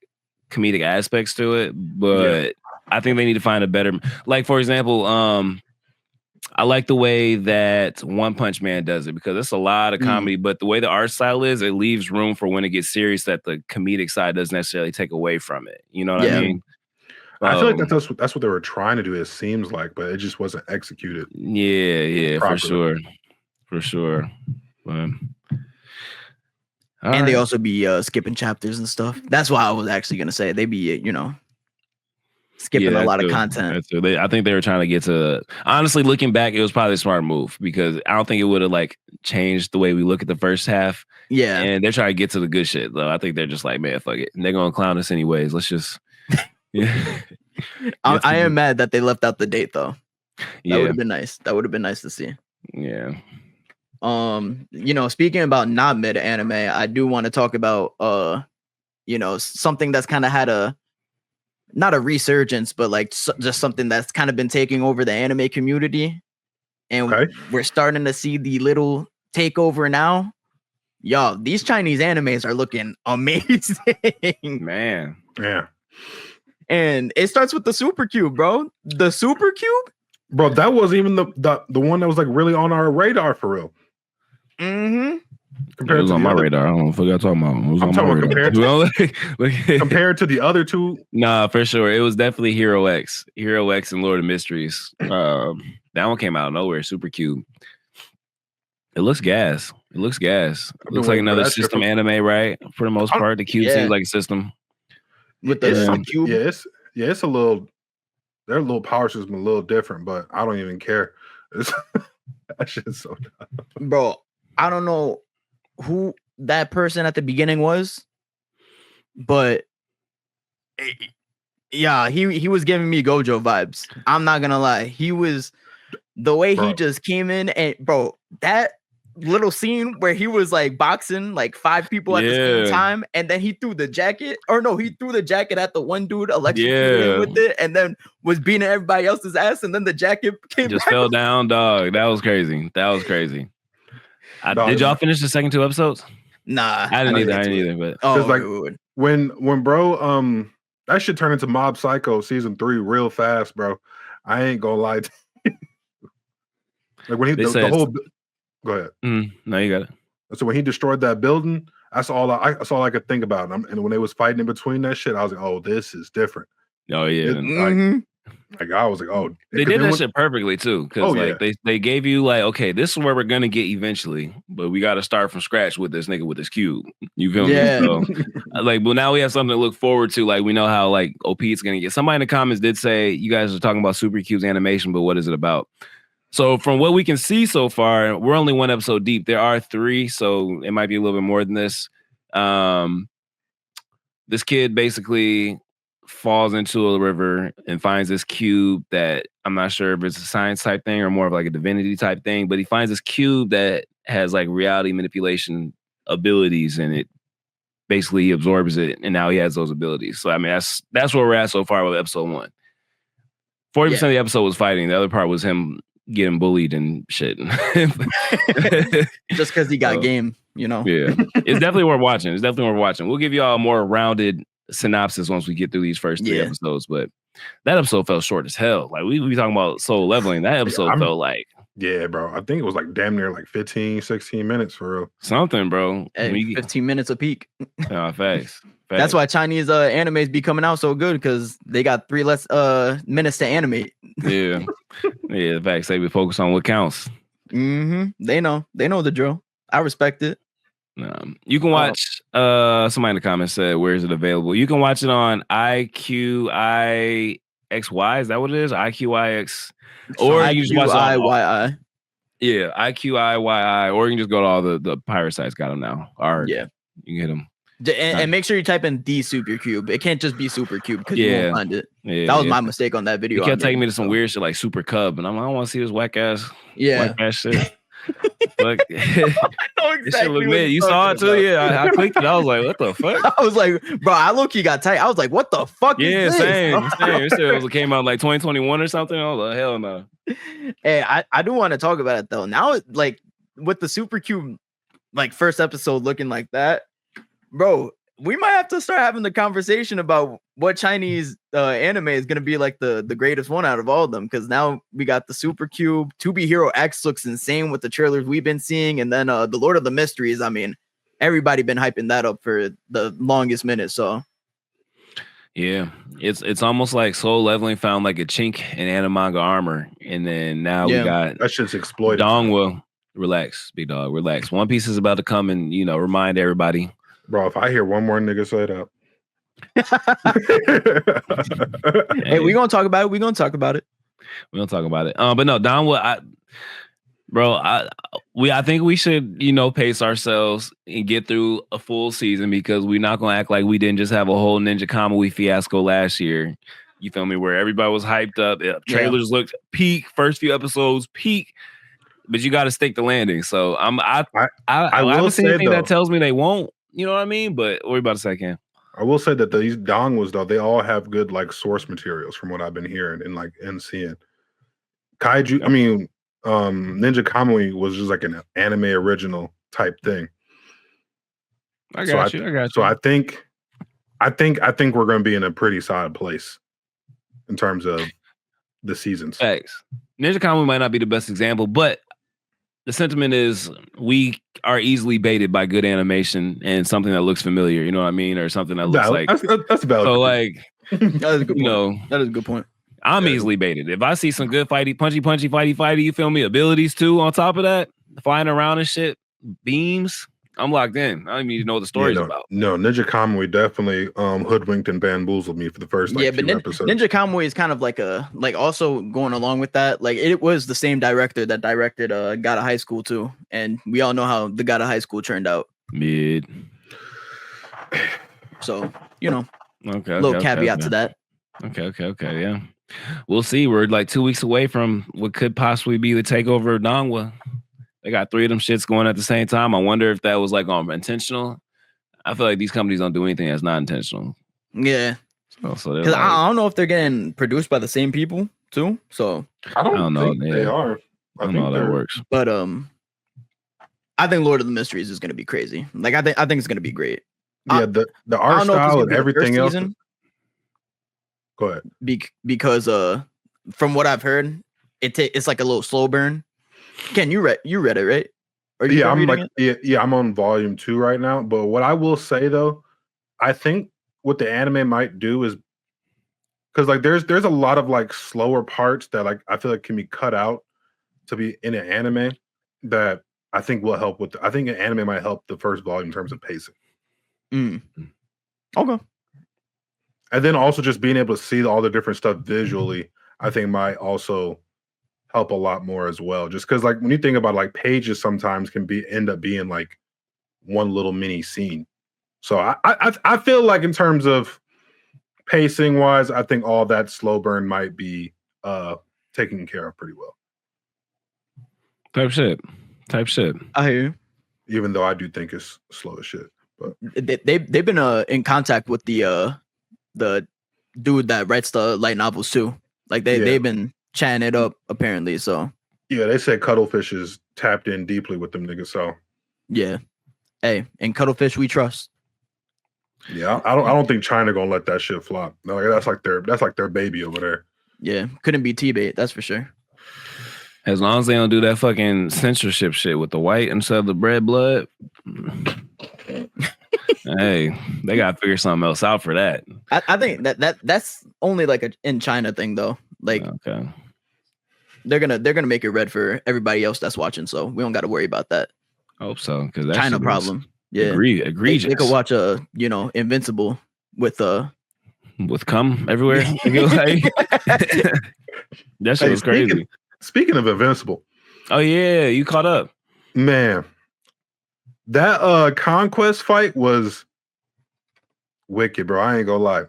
comedic aspects to it. But I think they need to find a better, like, for example, I like the way that One Punch Man does it because it's a lot of comedy, but the way the art style is, it leaves room for when it gets serious that the comedic side doesn't necessarily take away from it. You know what I mean? I feel like that's what they were trying to do. It seems like, but it just wasn't executed. Yeah, properly. for sure. They also be skipping chapters and stuff. That's why I was actually gonna say they be skipping a lot of content. I think they were trying to get to. Honestly, looking back, it was probably a smart move because I don't think it would have like changed the way we look at the first half. Yeah, and they're trying to get to the good shit though. I think they're just like, man, fuck it, and they're gonna clown us anyways. Let's just. Yeah. I am mad that they left out the date though. That would Yeah. have been nice. That would have been nice to see. Yeah. Speaking about not mid anime, I do want to talk about something that's kind of had not a resurgence, but like just something that's kind of been taking over the anime community, and we're starting to see the little takeover now. Y'all, these Chinese animes are looking amazing, man. Yeah, and it starts with the Super Cube, bro. The Super Cube, bro. That wasn't even the one that was like really on our radar for real. Mm-hmm. Compared to on my radar, I don't know what you're talking about. It was on my radar. Compared to the other two, nah, for sure. It was definitely Hero X and Lord of Mysteries. That one came out of nowhere. Super Cube. It looks gas. It looks like another system anime, right? For the most part, the cube seems like a system. With the cube, it's a little. Their little power system a little different, but I don't even care. That shit's so dumb. Bro. I don't know who that person at the beginning was, but yeah, he was giving me Gojo vibes. I'm not gonna lie. He was the way he just came in and bro, that little scene where he was like boxing like 5 people at the same time, and then he threw the jacket, he threw the jacket at the one dude, electrocuted him with it, and then was beating everybody else's ass, and then the jacket fell down, dog. That was crazy. Did y'all finish the second 2 episodes? Nah, I didn't either. But when bro, that shit turned into Mob Psycho season 3 real fast, bro. I ain't gonna lie. Like when he the whole. Go ahead. No, you got it. So when he destroyed that building, that's all I could think about. And when they was fighting in between that shit, I was like, "Oh, this is different." Oh yeah. Like I was like, "Oh." They did that shit perfectly too, because they gave you like, okay, this is where we're gonna get eventually, but we got to start from scratch with this nigga with this cube. You feel me? So, but now we have something to look forward to. Like we know how like OP it's gonna get. Somebody in the comments did say you guys are talking about Super Cube's animation, but what is it about? So from what we can see so far, we're only 1 episode deep. There are 3, so it might be a little bit more than this. This kid basically falls into a river and finds this cube that I'm not sure if it's a science type thing or more of like a divinity type thing, but he finds this cube that has like reality manipulation abilities in it. Basically, he absorbs it, and now he has those abilities. So I mean, that's where we're at so far with episode 1. 40% of the episode was fighting. The other part was him getting bullied and shit. Just because he got game, Yeah. It's definitely worth watching. We'll give you all a more rounded synopsis once we get through these first 3 episodes. But that episode felt short as hell. Like we talking about SoloLeveling. That episode felt like. Yeah, bro. I think it was like damn near like 15, 16 minutes for real. Something, bro. Hey, 15 minutes a peak. Facts. That's why Chinese animes be coming out so good, because they got 3 less minutes to animate. Yeah. Facts. They be focused on what counts. They know the drill. I respect it. You can watch. Somebody in the comments said, "Where is it available?" You can watch it on IQIXY. Is that what it is? IQIX, or you just watch IQIYI. Yeah, IQIYI, or you can just go to all the pirate sites. Got them now. You can get them. And make sure you type in the Super Cube. It can't just be Super Cube because you won't find it. That was my mistake on that video. You kept taking me to some weird shit like Super Cub, and I'm like, I don't want to see this whack ass shit. Fuck. This shit look mid. You saw it too? Yeah, I clicked it. I was like, what the fuck? I was like, bro, I low-key got tight. I was like, what the fuck is this? Same. It came out like 2021 or something. I was like, hell no. Hey, I do want to talk about it though. Now, like with the Super Cube, like first episode looking like that, bro, we might have to start having the conversation about what Chinese anime is going to be like the greatest one out of all of them. Because now we got the Super Cube. To Be Hero X looks insane with the trailers we've been seeing. And then the Lord of the Mysteries. I mean, everybody been hyping that up for the longest minute. So yeah, it's almost like SoloLeveling found like a chink in anime armor. And then now we got that shit's exploited. Donghua. Relax, big dog. Relax. One Piece is about to come and, remind everybody. Bro, if I hear one more nigga say that. Hey, we're gonna talk about it. But no, Donghua, Bro, I think we should, pace ourselves and get through a full season because we're not gonna act like we didn't just have a whole Ninja Kamui fiasco last year. You feel me? Where everybody was hyped up, trailers looked peak, first few episodes peak, but you got to stick the landing. So I haven't seen anything that tells me they won't. You know what I mean? But what are you about to say, Cam? I will say that these Donghwas though, they all have good like source materials from what I've been hearing and seeing. Kaiju, Ninja Kamui was just like an anime original type thing. I got you. So I think we're going to be in a pretty solid place in terms of the seasons. Thanks. Ninja Kamui might not be the best example, but the sentiment is we are easily baited by good animation and something that looks familiar. You know what I mean, or something that looks like that's valid. So like, that is a good point. That is a good point. I'm easily baited. If I see some good punchy, you feel me? Abilities too on top of that, flying around and shit, beams, I'm locked in. I don't even need to know what the story's about. No, Ninja Kamui definitely hoodwinked and bamboozled me for the first few episodes. Ninja Kamui is kind of like also going along with that. Like it was the same director that directed GYAAAT High School too, and we all know how the GYAAAT High School turned out. Mid. So okay, caveat to that. Okay, yeah. We'll see. We're like 2 weeks away from what could possibly be the takeover of Donghua. They got 3 of them shits going at the same time. I wonder if that was like intentional. I feel like these companies don't do anything that's not intentional. Yeah. So because I don't know if they're getting produced by the same people too. So I don't know. They are. I don't know how that works. But I think Lord of the Mysteries is going to be crazy. Like I think it's going to be great. Yeah, the art style and everything else. Go ahead. Because from what I've heard, it's like a little slow burn. Ken, you read it, right? I'm on volume 2 right now. But what I will say though, I think what the anime might do is because like there's a lot of like slower parts that like I feel like can be cut out to be in an anime that I think will help with. I think an anime might help the first volume in terms of pacing. Okay. And then also just being able to see all the different stuff visually, I think might also help a lot more as well. Just because like when you think about like pages sometimes can end up being like one little mini scene. So I feel like in terms of pacing wise, I think all that slow burn might be taken care of pretty well. Type shit. I hear you. Even though I do think it's slow as shit. But they've been in contact with the dude that writes the light novels too. Like they've been chatting it up apparently. So yeah, they said Cuttlefish is tapped in deeply with them niggas. So yeah, hey, and Cuttlefish we trust. Yeah, I don't think China gonna let that shit flop. No, that's like their baby over there. Yeah, couldn't be T-bait, that's for sure. As long as they don't do that fucking censorship shit with the white instead of the red blood. Hey, they gotta figure something else out for that. I think that's only like a in China thing though. Like okay, they're gonna make it red for everybody else that's watching, so we don't got to worry about that. I hope so, because that's China problem. Yeah, egregious. They could watch Invincible with cum everywhere. That shit was crazy. Speaking of Invincible, oh yeah, you caught up, man. That Conquest fight was wicked, bro. I ain't gonna lie.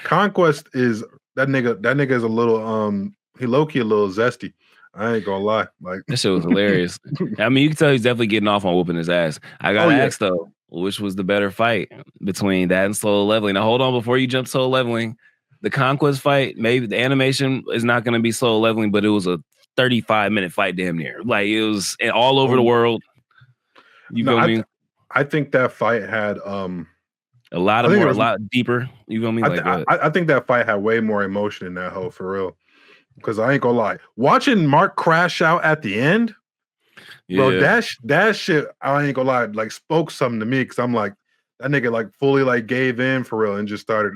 Conquest is that nigga. That nigga is a little he low-key a little zesty. I ain't gonna lie. Like that shit was hilarious. I mean, you can tell he's definitely getting off on whooping his ass. I gotta ask though, which was the better fight between that and SoloLeveling? Now hold on, before you jump to SoloLeveling, the Conquest fight, maybe the animation is not gonna be SoloLeveling, but it was a 35-minute fight damn near. Like it was all over the world. You feel me? I think that fight had a lot deeper. You feel me? I think that fight had way more emotion in that hoe for real. Because I ain't gonna lie, watching Mark crash out at the end, bro, that shit, I ain't gonna lie, like spoke something to me. Because I'm like, that nigga like fully like gave in for real and just started.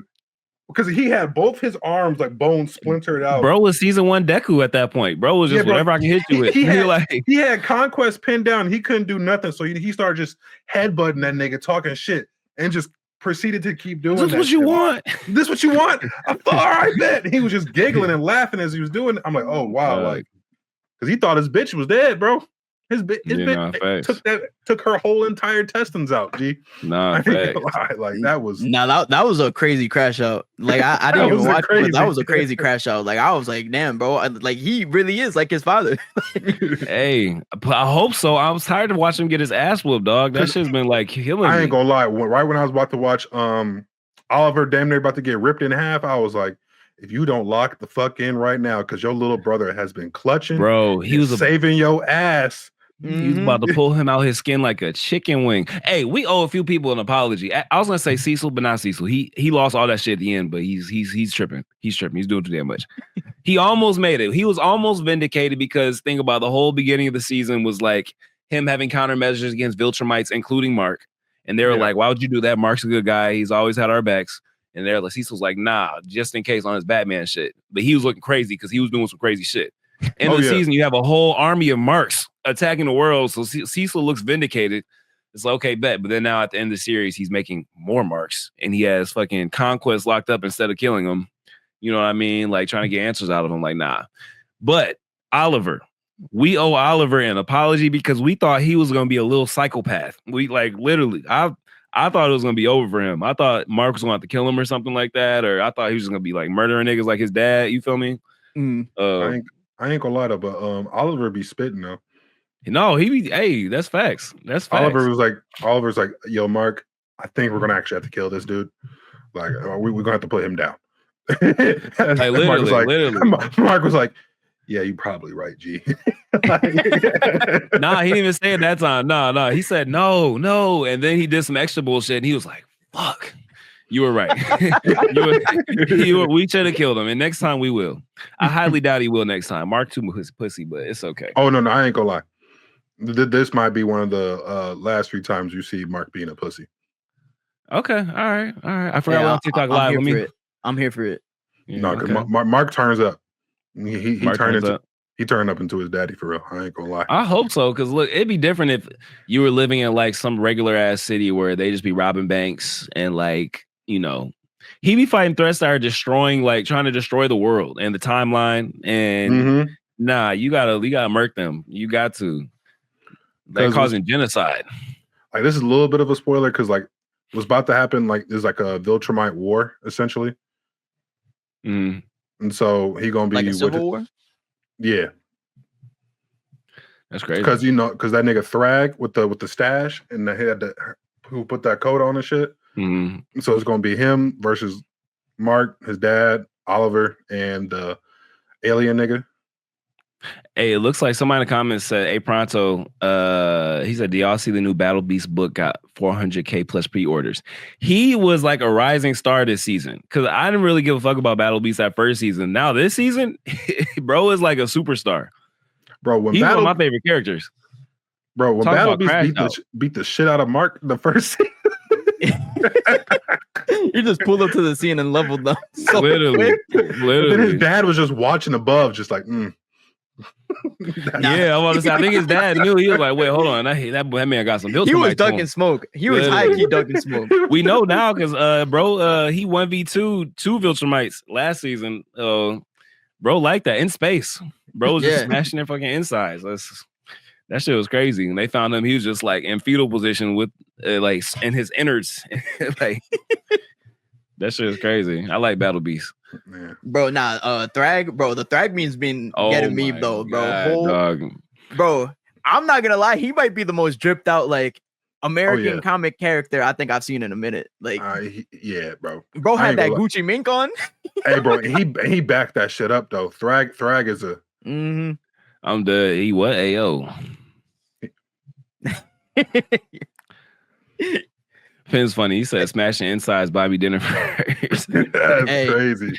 Because he had both his arms like bones splintered out. Bro was season 1 Deku at that point. Bro was just whatever I can hit you with. He had Conquest pinned down. He couldn't do nothing. So he started just headbutting that nigga, talking shit, and just proceeded to keep doing this. This what you want? This what you want? I thought, all right, bet. He was just giggling and laughing as he was doing it. I'm like, oh wow, like, because he thought his bitch was dead, bro. His bitch took her whole entire intestines out. G. Nah, fact. Like that was that was a crazy crash out. Like I didn't even watch it, but that was a crazy crash out. Like I was like, damn, bro, like he really is like his father. Hey, I hope so. I was tired of watching him get his ass whooped, dog. That shit's been like killing me. I ain't gonna lie. Right when I was about to watch Oliver damn near about to get ripped in half, I was like, if you don't lock the fuck in right now, because your little brother has been clutching, bro, he was saving your ass. He was about to pull him out his skin like a chicken wing. Hey, we owe a few people an apology. I was gonna say Cecil, but not Cecil. He lost all that shit at the end, but he's tripping. He's tripping. He's doing too damn much. He almost made it. He was almost vindicated because think about the whole beginning of the season was like him having countermeasures against Viltrumites, including Mark. And they were like, why would you do that? Mark's a good guy. He's always had our backs. And they're like, Cecil's like, nah, just in case on his Batman shit. But he was looking crazy because he was doing some crazy shit. In the season, you have a whole army of Marks attacking the world. So Cecil looks vindicated. It's like, okay, bet. But then now at the end of the series, he's making more Marks. And he has fucking Conquest locked up instead of killing him. You know what I mean? Like trying to get answers out of him. Like, nah. But Oliver, we owe Oliver an apology because we thought he was going to be a little psychopath. We like literally, I thought it was going to be over for him. I thought Mark was going to have to kill him or something like that. Or I thought he was just going to be like murdering niggas like his dad. You feel me? I ain't gonna lie though, but Oliver be spitting though. No, hey, that's facts. That's facts. Oliver's like, yo, Mark, I think we're gonna actually have to kill this dude. Like, we're gonna have to put him down. Like, literally. Mark was like, yeah, you're probably right, G. Nah, he didn't even say it that time. No. He said no. And then he did some extra bullshit and he was like, fuck. You were right. We should have killed him. And next time we will. I highly doubt he will next time. Mark too much pussy, but it's okay. Oh, no, I ain't gonna lie. This might be one of the last few times you see Mark being a pussy. Okay. All right. I forgot on TikTok Live. I'm here for it. Yeah, no, because Mark turns up. He turned up into his daddy for real. I ain't gonna lie. I hope so, because look, it'd be different if you were living in like some regular ass city where they just be robbing banks and like, you know, he be fighting threats that are destroying, like trying to destroy the world and the timeline. And nah, you gotta murk them. You got to. They're causing genocide. Like this is a little bit of a spoiler because like what's about to happen, like there's like a Viltrumite war essentially. And so he gonna be like a civil war. Yeah, that's crazy. Because that nigga Thrag with the stash and the head who put that coat on and shit. So it's gonna be him versus Mark, his dad, Oliver, and the alien nigga. Hey, it looks like somebody in the comments said, "Hey, Pronto." He said, "Do y'all see the new Battle Beast book got 400K plus pre-orders?" He was like a rising star this season because I didn't really give a fuck about Battle Beast that first season. Now this season, bro is like a superstar. Bro, he's one of my favorite characters. Bro, when Battle Beast beat the shit out of Mark the first season. You just pulled up to the scene and leveled them. So literally. Then his dad was just watching above, just like, Yeah, I want to say. I think his dad knew. He was like, "Wait, hold on, that man got some." He was ducking smoke. He was high key ducking smoke. We know now because he 1v2 two Viltrumites last season. Bro, like that in space. Bro was just smashing their fucking insides. That shit was crazy. And they found him. He was just like in fetal position with like in his innards. Like that shit is crazy. I like Battle Beast. Man. Bro, Thrag, bro. The Thrag meme's been getting me though, bro. Bro, I'm not gonna lie, he might be the most dripped out like American comic character I think I've seen in a minute. Like, yeah, bro. Bro had that Gucci mink on. Hey, bro, he backed that shit up though. Thrag is a. I'm the he what AO. Finn's funny. He said smashing insides Bobby dinner first. That's crazy.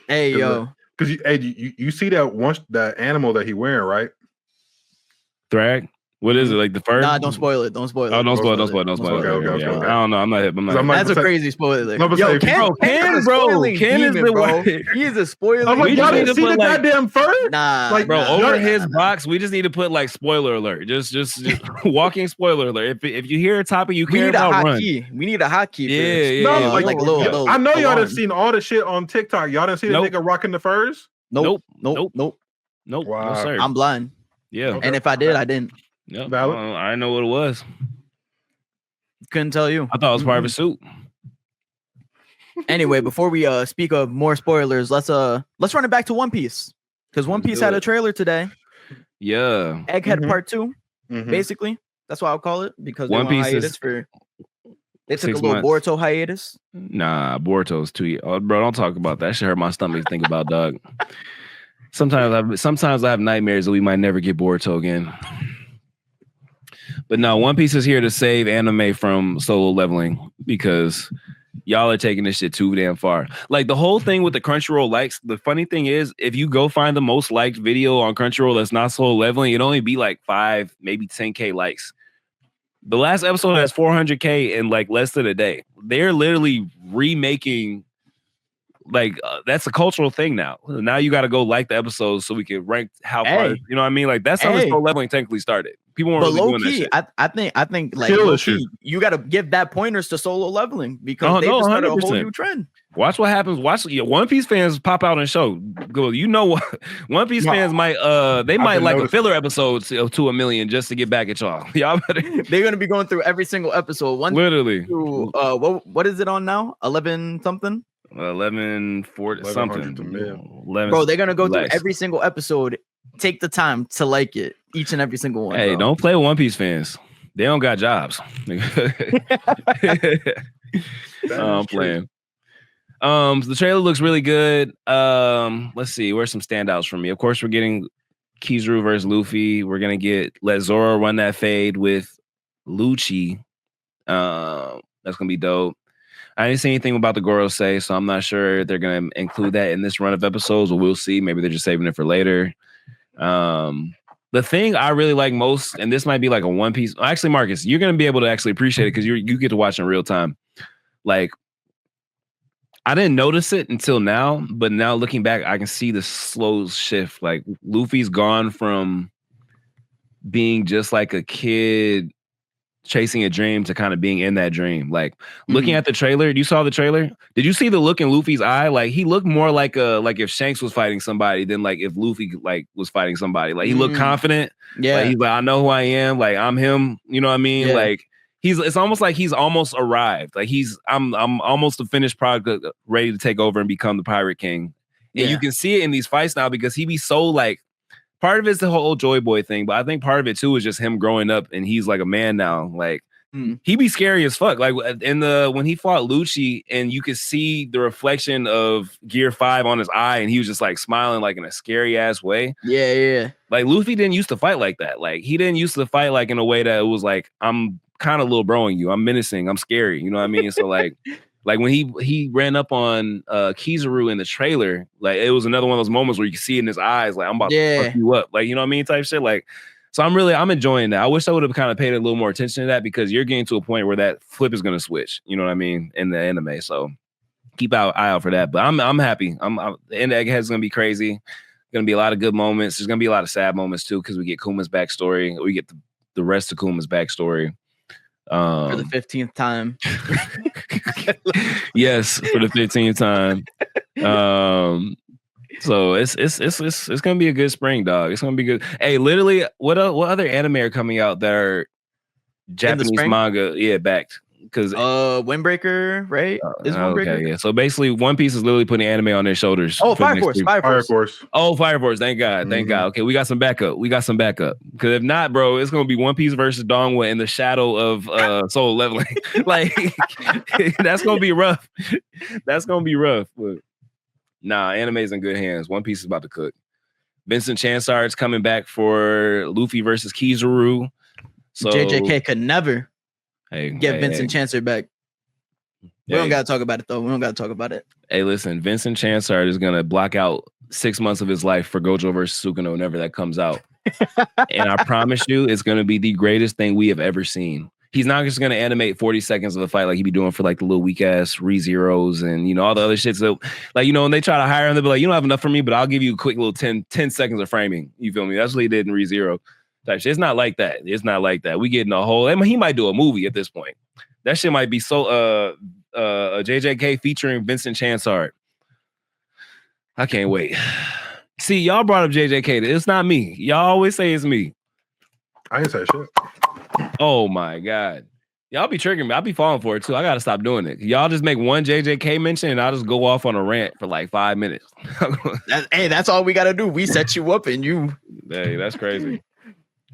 Hey, yo. Because you see that animal that he wearing, right? Thrag? What is it? Like the fur? Nah, don't spoil it. Don't spoil it. Oh, don't spoil it. Okay. I don't know. I'm not hip. That's a crazy spoiler. No, Ken is the one. He is a spoiler. I'm like, y'all didn't see the goddamn fur? Nah, like, bro. Over his box, we just need to put like spoiler alert. Just walking spoiler alert. If you hear a topic you care about, run. We need a hotkey. Yeah. No, like a little. I know y'all done seen all the shit on TikTok. Y'all done see the nigga rocking the furs? Nope. Wow. No, sir. I'm blind. Yeah. And if I did, I didn't. Yep. I know what it was. Couldn't tell you. I thought it was part of a suit. Anyway, before we speak of more spoilers, let's run it back to One Piece. Because One Piece had a trailer today. Yeah. Egghead Part 2, basically. That's what I'll call it. Because One Piece hiatus they took a little Boruto hiatus. Nah, Boruto's 2 years. Oh, bro, don't talk about that. That shit hurt my stomach to think about, dog. Sometimes I have nightmares that we might never get Boruto again. But no, One Piece is here to save anime from solo leveling because y'all are taking this shit too damn far. Like the whole thing with the Crunchyroll likes, the funny thing is, if you go find the most liked video on Crunchyroll that's not solo leveling, it'd only be like 5, maybe 10K likes. The last episode has 400K in like less than a day. They're literally remaking, like that's a cultural thing now. Now you got to go like the episodes so we can rank how far. You know what I mean? Like that's how the solo leveling technically started. People weren't really doing that shit. I think like low-key, you got to give that pointers to solo leveling because they just started a whole new trend. Watch what happens. Watch One Piece fans pop out and show. Go, you know what? One Piece fans might they might like a filler episode to 1 million just to get back at y'all. Y'all better. They're gonna be going through every single episode. Literally. What is it on now? 11 something. 1140 something. Bro, they're gonna go through every single episode. Take the time to like it, each and every single one. Hey, don't play with One Piece fans. They don't got jobs. I'm playing. The trailer looks really good. Let's see. Where's some standouts for me? Of course, we're getting Kizaru versus Luffy. We're gonna let Zoro run that fade with Lucci. That's gonna be dope. I didn't see anything about the Gorosei, so I'm not sure they're gonna include that in this run of episodes, but we'll see. Maybe they're just saving it for later. The thing I really like most, and this might be like a One Piece. Actually, Marcus, you're gonna be able to actually appreciate it because you get to watch in real time. Like, I didn't notice it until now, but now looking back, I can see the slow shift. Like, Luffy's gone from being just like a kid chasing a dream to kind of being in that dream. Like looking at the trailer, you saw the trailer? Did you see the look in Luffy's eye? Like he looked more like if Shanks was fighting somebody than like if Luffy like was fighting somebody. Like he looked confident. Yeah. Like, he's like, I know who I am. Like I'm him. You know what I mean? Yeah. Like it's almost like he's almost arrived. Like I'm almost a finished product ready to take over and become the Pirate King. And you can see it in these fights now because he be so like, part of it's the whole Joy Boy thing, but I think part of it too is just him growing up and he's like a man now. Like he be scary as fuck. Like when he fought Lucci and you could see the reflection of Gear 5 on his eye and he was just like smiling like in a scary ass way. Yeah, yeah. Like Luffy didn't used to fight like that. Like he didn't used to fight like in a way that it was like, I'm kind of little broing you. I'm menacing. I'm scary. You know what I mean? So like when he ran up on Kizaru in the trailer, like it was another one of those moments where you can see in his eyes, like I'm about to fuck you up, like you know what I mean, type shit. Like, so I'm enjoying that. I wish I would have kind of paid a little more attention to that because you're getting to a point where that flip is gonna switch. You know what I mean in the anime. So keep eye out for that. But I'm happy. The end of Egghead is gonna be crazy. Gonna be a lot of good moments. There's gonna be a lot of sad moments too because we get Kuma's backstory. We get the rest of Kuma's backstory. For the 15th time. Yes, for the 15th time. So it's gonna be a good spring, dog. It's gonna be good. Hey, literally, what other anime are coming out that are Japanese manga? Yeah, backed. Because Windbreaker, right? Is Windbreaker? Okay, yeah. So basically, One Piece is literally putting anime on their shoulders. Oh, Fire Force. Oh, Fire Force. Thank God. Thank God. Okay, we got some backup. Because if not, bro, it's gonna be One Piece versus Donghua in the shadow of Solo Leveling. Like that's gonna be rough. That's gonna be rough. But nah, anime's in good hands. One Piece is about to cook. Vincent Chansard's coming back for Luffy versus Kizaru. So JJK could never get Vincent Chansard back. We don't gotta talk about it though. We don't gotta talk about it. Hey, listen, Vincent Chansard is gonna block out 6 months of his life for Gojo versus Sukino whenever that comes out. And I promise you, it's gonna be the greatest thing we have ever seen. He's not just gonna animate 40 seconds of a fight like he be doing for like the little weak ass ReZeros and you know all the other shit. So like you know when they try to hire him, they'll be like, you don't have enough for me, but I'll give you a quick little 10 seconds of framing. You feel me? That's what he did in ReZero. Type shit. It's not like that. It's not like that. We getting a whole. I mean, he might do a movie at this point. That shit might be so. JJK featuring Vincent Chansard. I can't wait. See, y'all brought up JJK. It's not me. Y'all always say it's me. I ain't say shit. Oh my God. Y'all be triggering me. I'll be falling for it too. I gotta stop doing it. Y'all just make one JJK mention and I'll just go off on a rant for like 5 minutes. Hey, that's all we gotta do. We set you up and you. Hey, that's crazy.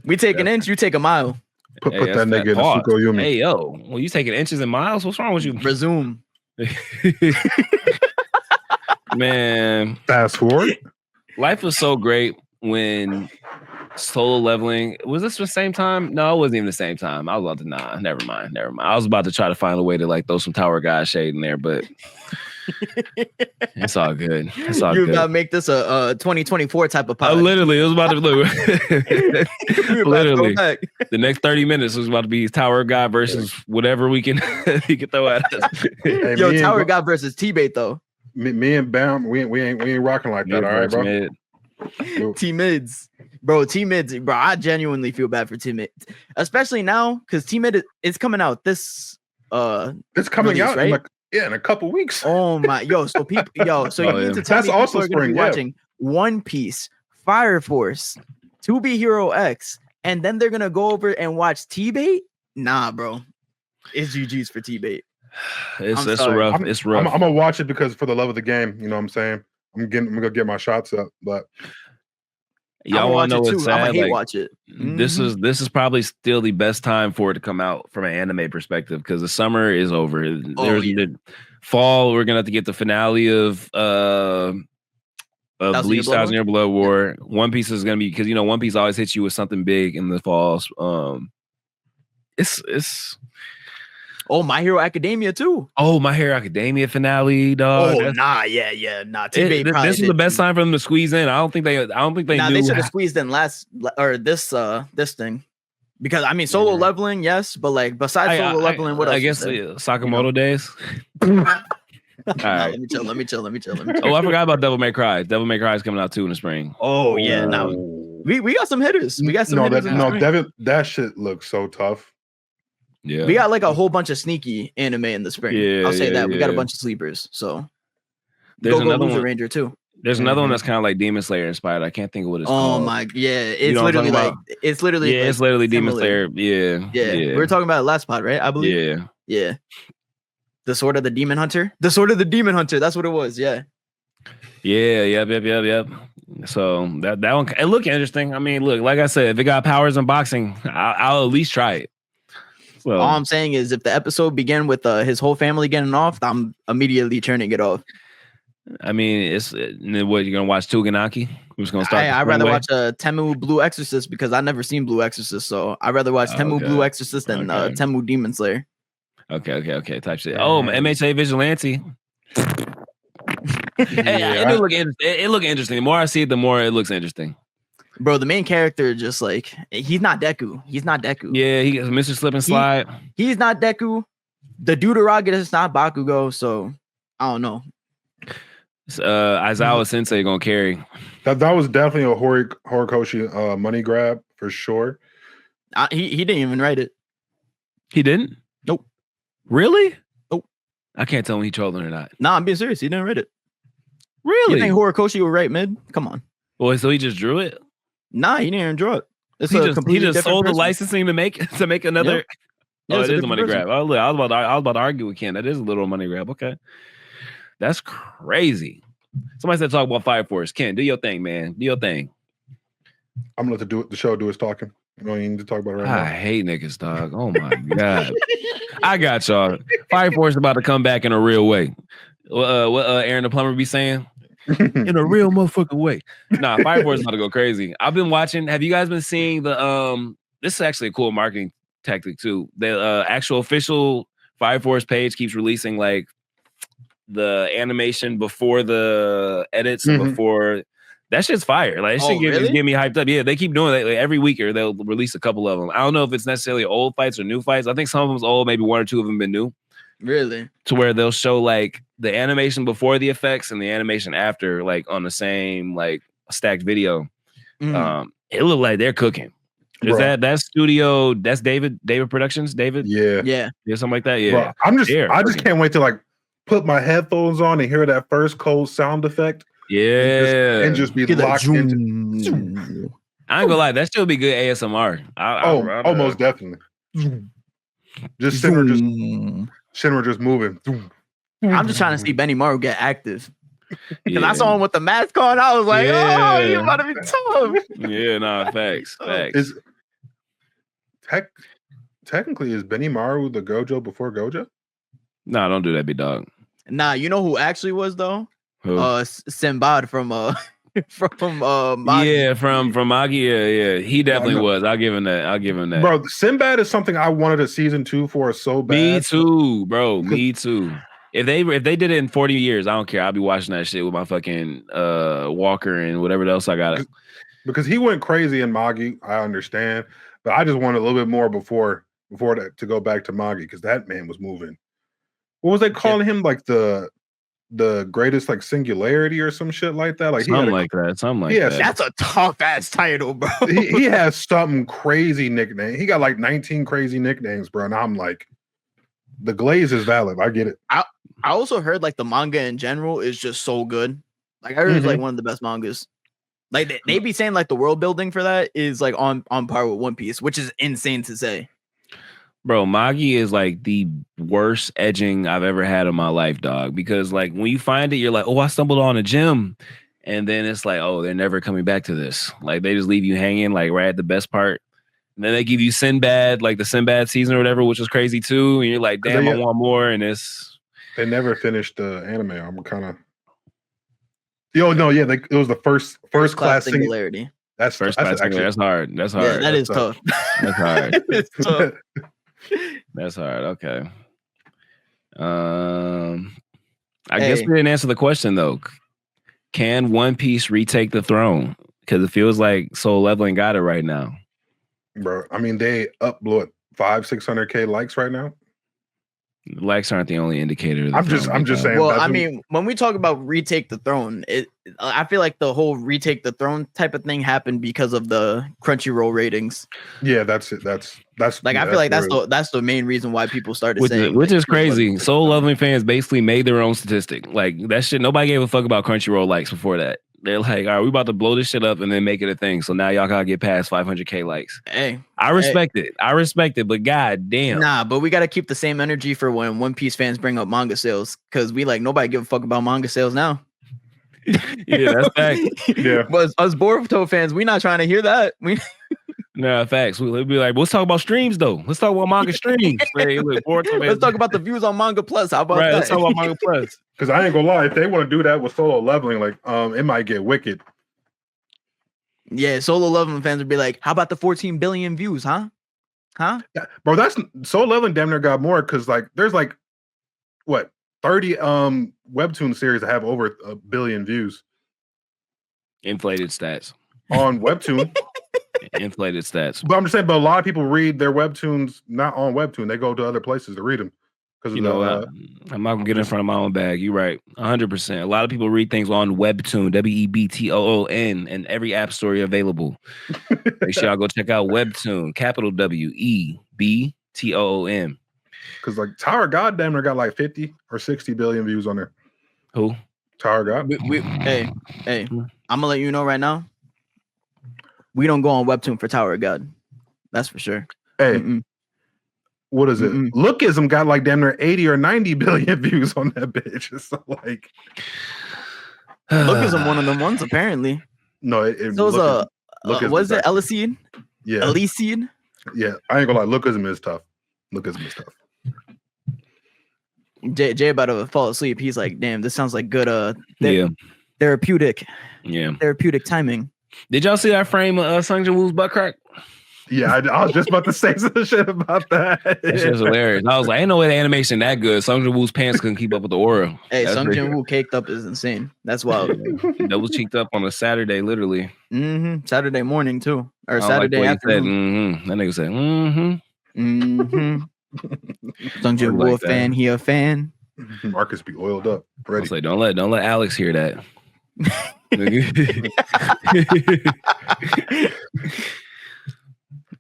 We take an inch, you take a mile. Put that nigga in the Sukoyumi. Hey, yo. Well, you taking inches and miles? What's wrong with you? Resume. Man. Fast forward. Life was so great when SoloLeveling. Was this the same time? No, it wasn't even the same time. I was about to never mind. I was about to try to find a way to like throw some Tower God shade in there, but it's all good. It's all you good. about to make this a 2024 type of pod. Literally, it was about to look. Literally, the next 30 minutes was about to be Tower God versus whatever we can throw at us. Hey, Yo, Tower God versus T-Bait though. Me and Bam, we ain't rocking like that, all right, bro. T-Mids. Bro, T-Mids, bro, I genuinely feel bad for T-Mids. Especially now, because T-Mid is coming out this it's coming release, out right? in a couple weeks. Oh my so people you mean to tell that's me also people are gonna be spring, watching One Piece, Fire Force, 2B Hero X, and then they're gonna go over and watch T-Bait? Nah, bro. It's GG's for T-Bait. It's rough. It's rough. I'm gonna watch it because for the love of the game, you know what I'm saying? I'm gonna get my shots up, but y'all want to know what's sad? I'm gonna watch it. This is probably still the best time for it to come out from an anime perspective because the summer is over. The fall, we're gonna have to get the finale of Bleach Thousand Year Blood War. One Piece is gonna be because One Piece always hits you with something big in the fall. It's Oh, My Hero Academia too. Oh, My Hero Academia finale, dog. Oh, nah. T-Bait this is the best time for them to squeeze in. I don't think they Nah, knew they should have squeezed in this thing. Because I mean solo leveling, yes, but like besides solo leveling, what else? I guess Sakamoto Days. All right. Let me chill. Oh, I forgot about Devil May Cry. Devil May Cry is coming out too in the spring. Oh yeah, now we got some hitters. We got some hitters. That shit looks so tough. Yeah, we got like a whole bunch of sneaky anime in the spring. Yeah, I'll say that. We got a bunch of sleepers. So there's another one, Ranger too. There's another one that's kind of like Demon Slayer inspired. I can't think of what it's called. Oh my, yeah, it's literally like it's literally Demon Slayer. Yeah. We were talking about it last pod, right? I believe. Yeah. The Sword of the Demon Hunter. The Sword of the Demon Hunter. That's what it was. Yeah. Yeah. Yep. So that one, it looked interesting. I mean, look, like I said, if it got powers in boxing, I'll at least try it. So, all I'm saying is, if the episode began with his whole family getting off, I'm immediately turning it off. I mean, it's what you're gonna watch Tougen Anki? Who's gonna start? I'd rather watch Temu Blue Exorcist because I've never seen Blue Exorcist, so I'd rather watch Temu Blue Exorcist than Temu Demon Slayer. Okay. Type shit. Oh, MHA Vigilante. It looked interesting. The more I see it, the more it looks interesting. Bro, the main character just like he's not Deku. Yeah, he is Mr. Slip and Slide. He's not Deku. The Deuteraga is not Bakugo, so I don't know. Aizawa Sensei gonna carry. That was definitely a Horikoshi money grab for sure. He didn't even write it. He didn't? Nope. Really? Nope. I can't tell when he trolling or not. Nah, I'm being serious. He didn't write it. Really? You think Horikoshi would write mid? Come on. Well, so he just drew it? Nah, he didn't even draw it. He just sold the licensing to make another. Yep. Oh, it is a money grab. Oh, look, I was about to argue with Ken. That is a little money grab. Okay, that's crazy. Somebody said talk about Fire Force. Ken, do your thing, man. Do your thing. I'm gonna let the show do its talking. You don't even need to talk about it right now. I hate niggas, dog. Oh my god. I got y'all. Fire Force is about to come back in a real way. What Aaron the Plumber be saying? In a real motherfucking way. Nah, Fire Force is about to go crazy. I've been watching. Have you guys been seeing the this is actually a cool marketing tactic too. The actual official Fire Force page keeps releasing like the animation before the edits and before that shit's fire. Like that shit just get me hyped up. Yeah, they keep doing that like, every week or they'll release a couple of them. I don't know if it's necessarily old fights or new fights. I think some of them's old, maybe one or two of them been new. Really? To where they'll show like the animation before the effects and the animation after, like on the same like stacked video. It looked like they're cooking. Is that studio? That's David Productions. David. Yeah, something like that. Yeah. Bro, I just can't wait to like put my headphones on and hear that first cold sound effect Yeah. and just be locked into. I ain't gonna lie, that still be good ASMR. Most definitely. Just Shinra just moving. I'm just trying to see Benny Maru get active. Because I saw him with the mask on. I was like, oh, you about to be tough. Yeah, nah, facts. Technically, is Benny Maru the Gojo before Gojo? Nah, don't do that, big dog. Nah, you know who actually was though? Who? Sinbad from Magi. Yeah, from Magi. Yeah. He definitely was. I'll give him that. Bro, Sinbad is something I wanted a season 2 for so bad. Me too, bro. Me too. If they did it in 40 years, I don't care. I'll be watching that shit with my fucking walker and whatever else I got. Because he went crazy in Magi, I understand, but I just wanted a little bit more before that to go back to Magi because that man was moving. What was they calling him? Like the greatest like singularity or some shit like that? Like something like that. That's a tough ass title, bro. he has something crazy nickname. He got like 19 crazy nicknames, bro. And I'm like, the glaze is valid. I get it. I also heard like the manga in general is just so good. Like I heard it's like one of the best mangas. Like they be saying like the world building for that is like on par with One Piece, which is insane to say. Bro, Magi is like the worst edging I've ever had in my life, dog. Because like when you find it, you're like, oh, I stumbled on a gem. And then it's like, oh, they're never coming back to this. Like they just leave you hanging like right at the best part. And then they give you Sinbad, like the Sinbad season or whatever, which was crazy too. And you're like, damn, I want more. And they never finished the anime. I'm kind of it was the first class singularity. That's first class singularity. That's hard. Yeah, that is tough. That's hard. It's tough. That's hard. Okay. I guess we didn't answer the question though. Can One Piece retake the throne? Because it feels like SoloLeveling got it right now. Bro, I mean they upload 500-600K likes right now. Likes aren't the only indicator. I'm just saying. Well, I mean, when we talk about retake the throne, I feel like the whole retake the throne type of thing happened because of the Crunchyroll ratings. Yeah, that's it. That's like I feel like that's the main reason why people started saying, which is crazy. SoloLeveling fans basically made their own statistic. Like that shit, nobody gave a fuck about Crunchyroll likes before that. They're like, all right, we about to blow this shit up and then make it a thing. So now y'all gotta get past 500K likes. Hey, I respect it, but god damn. Nah, but we gotta keep the same energy for when One Piece fans bring up manga sales. Cause we like nobody give a fuck about manga sales now. Yeah, that's fact. Yeah. But us Boruto fans, we not trying to hear that. No, facts. We'll be like, let's talk about streams though. Let's talk about manga streams. Let's talk about the views on Manga Plus. How about that? Let's talk about Manga Plus. Because I ain't gonna lie, if they want to do that with SoloLeveling, like it might get wicked. Yeah, SoloLeveling fans would be like, how about the 14 billion views, huh? Yeah, bro, that's SoloLeveling damn near got more because like there's like what 30 webtoon series that have over 1 billion views. Inflated stats. On webtoon. Inflated stats. But I'm just saying, but a lot of people read their webtoons not on webtoon. They go to other places to read them. You know, I'm not gonna get in front of my own bag. You're right, 100%. A lot of people read things on Webtoon, WEBTOON, and every app store available. Make sure y'all go check out Webtoon, capital WEBTOON. Because like Tower God damn near got like 50 or 60 billion views on there. Who? Tower God. Hey, I'm gonna let you know right now. We don't go on Webtoon for Tower God. That's for sure. Hey. What is it? Lookism got like damn near 80 or 90 billion views on that bitch. So like Lookism one of them ones apparently. No, was it Elyseed? Yeah. Elyseed? Yeah, I ain't gonna lie. Lookism is tough. Jay about to fall asleep. He's like, damn, this sounds like good therapeutic. Yeah. Therapeutic timing. Did y'all see that frame of Sung Jin-woo's butt crack? Yeah, I was just about to say some shit about that. That shit's hilarious. I was like, ain't no way the animation that good. Sung Jin-woo's pants couldn't keep up with the aura. Hey, Sung Jin-woo caked up is insane. That's wild. Double cheeked up on a Saturday, literally. Saturday morning too, or Saturday afternoon. That nigga said, Sung Jin-woo a fan. He a fan. Marcus be oiled up. Ready. I was like, don't let Alex hear that.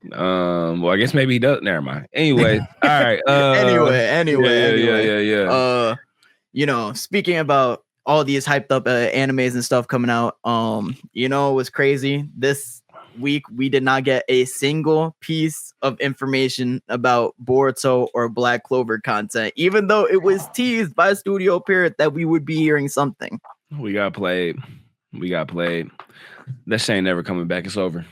Well, I guess maybe he does. Never mind. Anyway, all right. Anyway. Yeah. You know, speaking about all these hyped up animes and stuff coming out. You know, it was crazy. This week we did not get a single piece of information about Boruto or Black Clover content, even though it was teased by Studio Pirate that we would be hearing something. We got played. That shit ain't never coming back. It's over.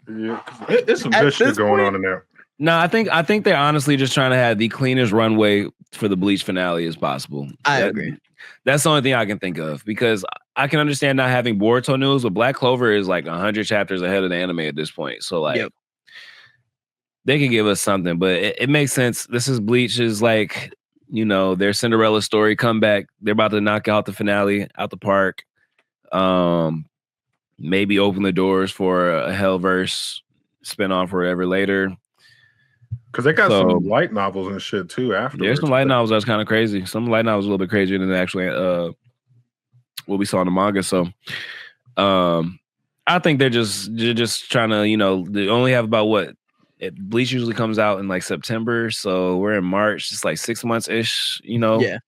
Yeah, it's some good shit going on in there. No, I think they're honestly just trying to have the cleanest runway for the Bleach finale as possible. I agree. That's the only thing I can think of, because I can understand not having Boruto news, but Black Clover is like 100 chapters ahead of the anime at this point. So like, they can give us something, but it makes sense. This is Bleach's, like, you know, their Cinderella story comeback. They're about to knock out the finale out the park. Maybe open the doors for a Hellverse spinoff forever later. Because they got some light novels and shit too afterwards. There's some light novels that's kind of crazy. Some light novels a little bit crazier than actually what we saw in the manga. So I think they're just trying to, you know, they only have about Bleach usually comes out in like September. So we're in March. It's like 6 months ish, you know. Yeah.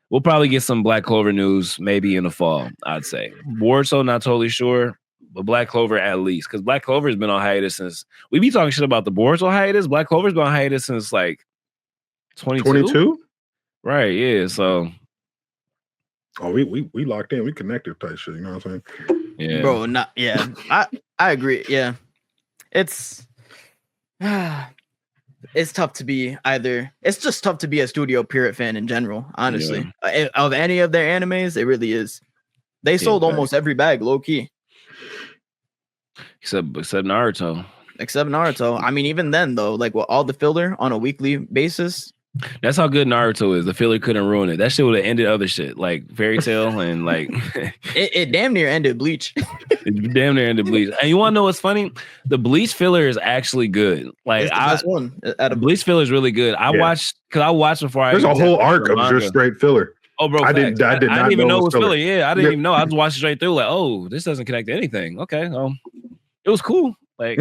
We'll probably get some Black Clover news maybe in the fall, I'd say. Boruto, not totally sure. But Black Clover at least, because Black Clover has been on hiatus since we be talking shit about the Boruto hiatus. Black Clover's been on hiatus since like 22. Right? Yeah. So, we locked in. We connected type shit. You know what I'm saying? Yeah, bro. Not yeah. I agree. Yeah, it's tough to be either. It's just tough to be a Studio Pirate fan in general. Honestly, of any of their animes, it really is. They sold almost every bag, low key. Except Naruto. I mean, even then though, like with all the filler on a weekly basis. That's how good Naruto is. The filler couldn't ruin it. That shit would have ended other shit like Fairy Tail and like it damn near ended Bleach. It damn near ended Bleach. And you want to know what's funny? The Bleach filler is actually good. Like it's the best one. Bleach filler is really good. I watched before. There's a whole arc of just straight filler. Oh, bro, I didn't even know it was filler. Yeah, I didn't even know. I just watched it straight through. Like, oh, this doesn't connect to anything. Okay, it was cool. Like,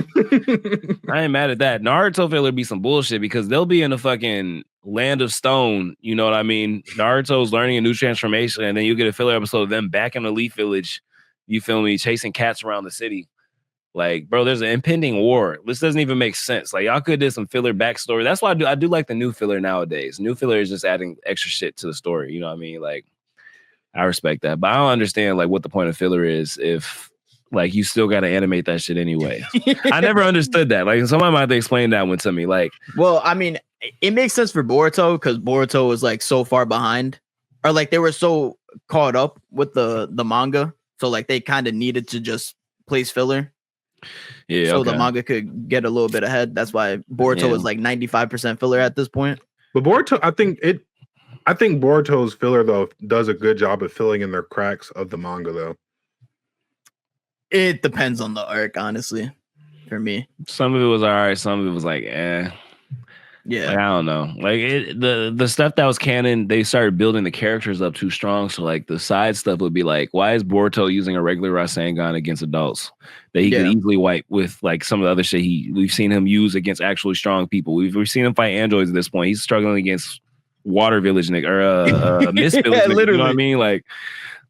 I ain't mad at that. Naruto filler be some bullshit because they'll be in the fucking land of stone. You know what I mean? Naruto's learning a new transformation, and then you get a filler episode of them back in the Leaf Village. You feel me? Chasing cats around the city. Like, bro, there's an impending war. This doesn't even make sense. Like, y'all could do some filler backstory. That's why I do like the new filler nowadays. New filler is just adding extra shit to the story. You know what I mean? Like, I respect that, but I don't understand like what the point of filler is if like you still got to animate that shit anyway. I never understood that. Like, somebody might have to explain that one to me. Like, well, I mean, it makes sense for Boruto because Boruto was like so far behind, or like they were so caught up with the manga, so like they kind of needed to just place filler. Yeah, so the manga could get a little bit ahead. That's why Boruto is like 95% filler at this point. But Boruto, I think Boruto's filler though does a good job of filling in their cracks of the manga though. It depends on the arc, honestly. For me, some of it was all right. Some of it was like, eh. Yeah, like, I don't know. Like the stuff that was canon, they started building the characters up too strong. So like the side stuff would be like, why is Boruto using a regular Rasengan against adults that he could easily wipe with like some of the other shit we've seen him use against actually strong people. We've seen him fight androids at this point. He's struggling against Water Village Nick or Mist Village. Nick, you know what I mean? Like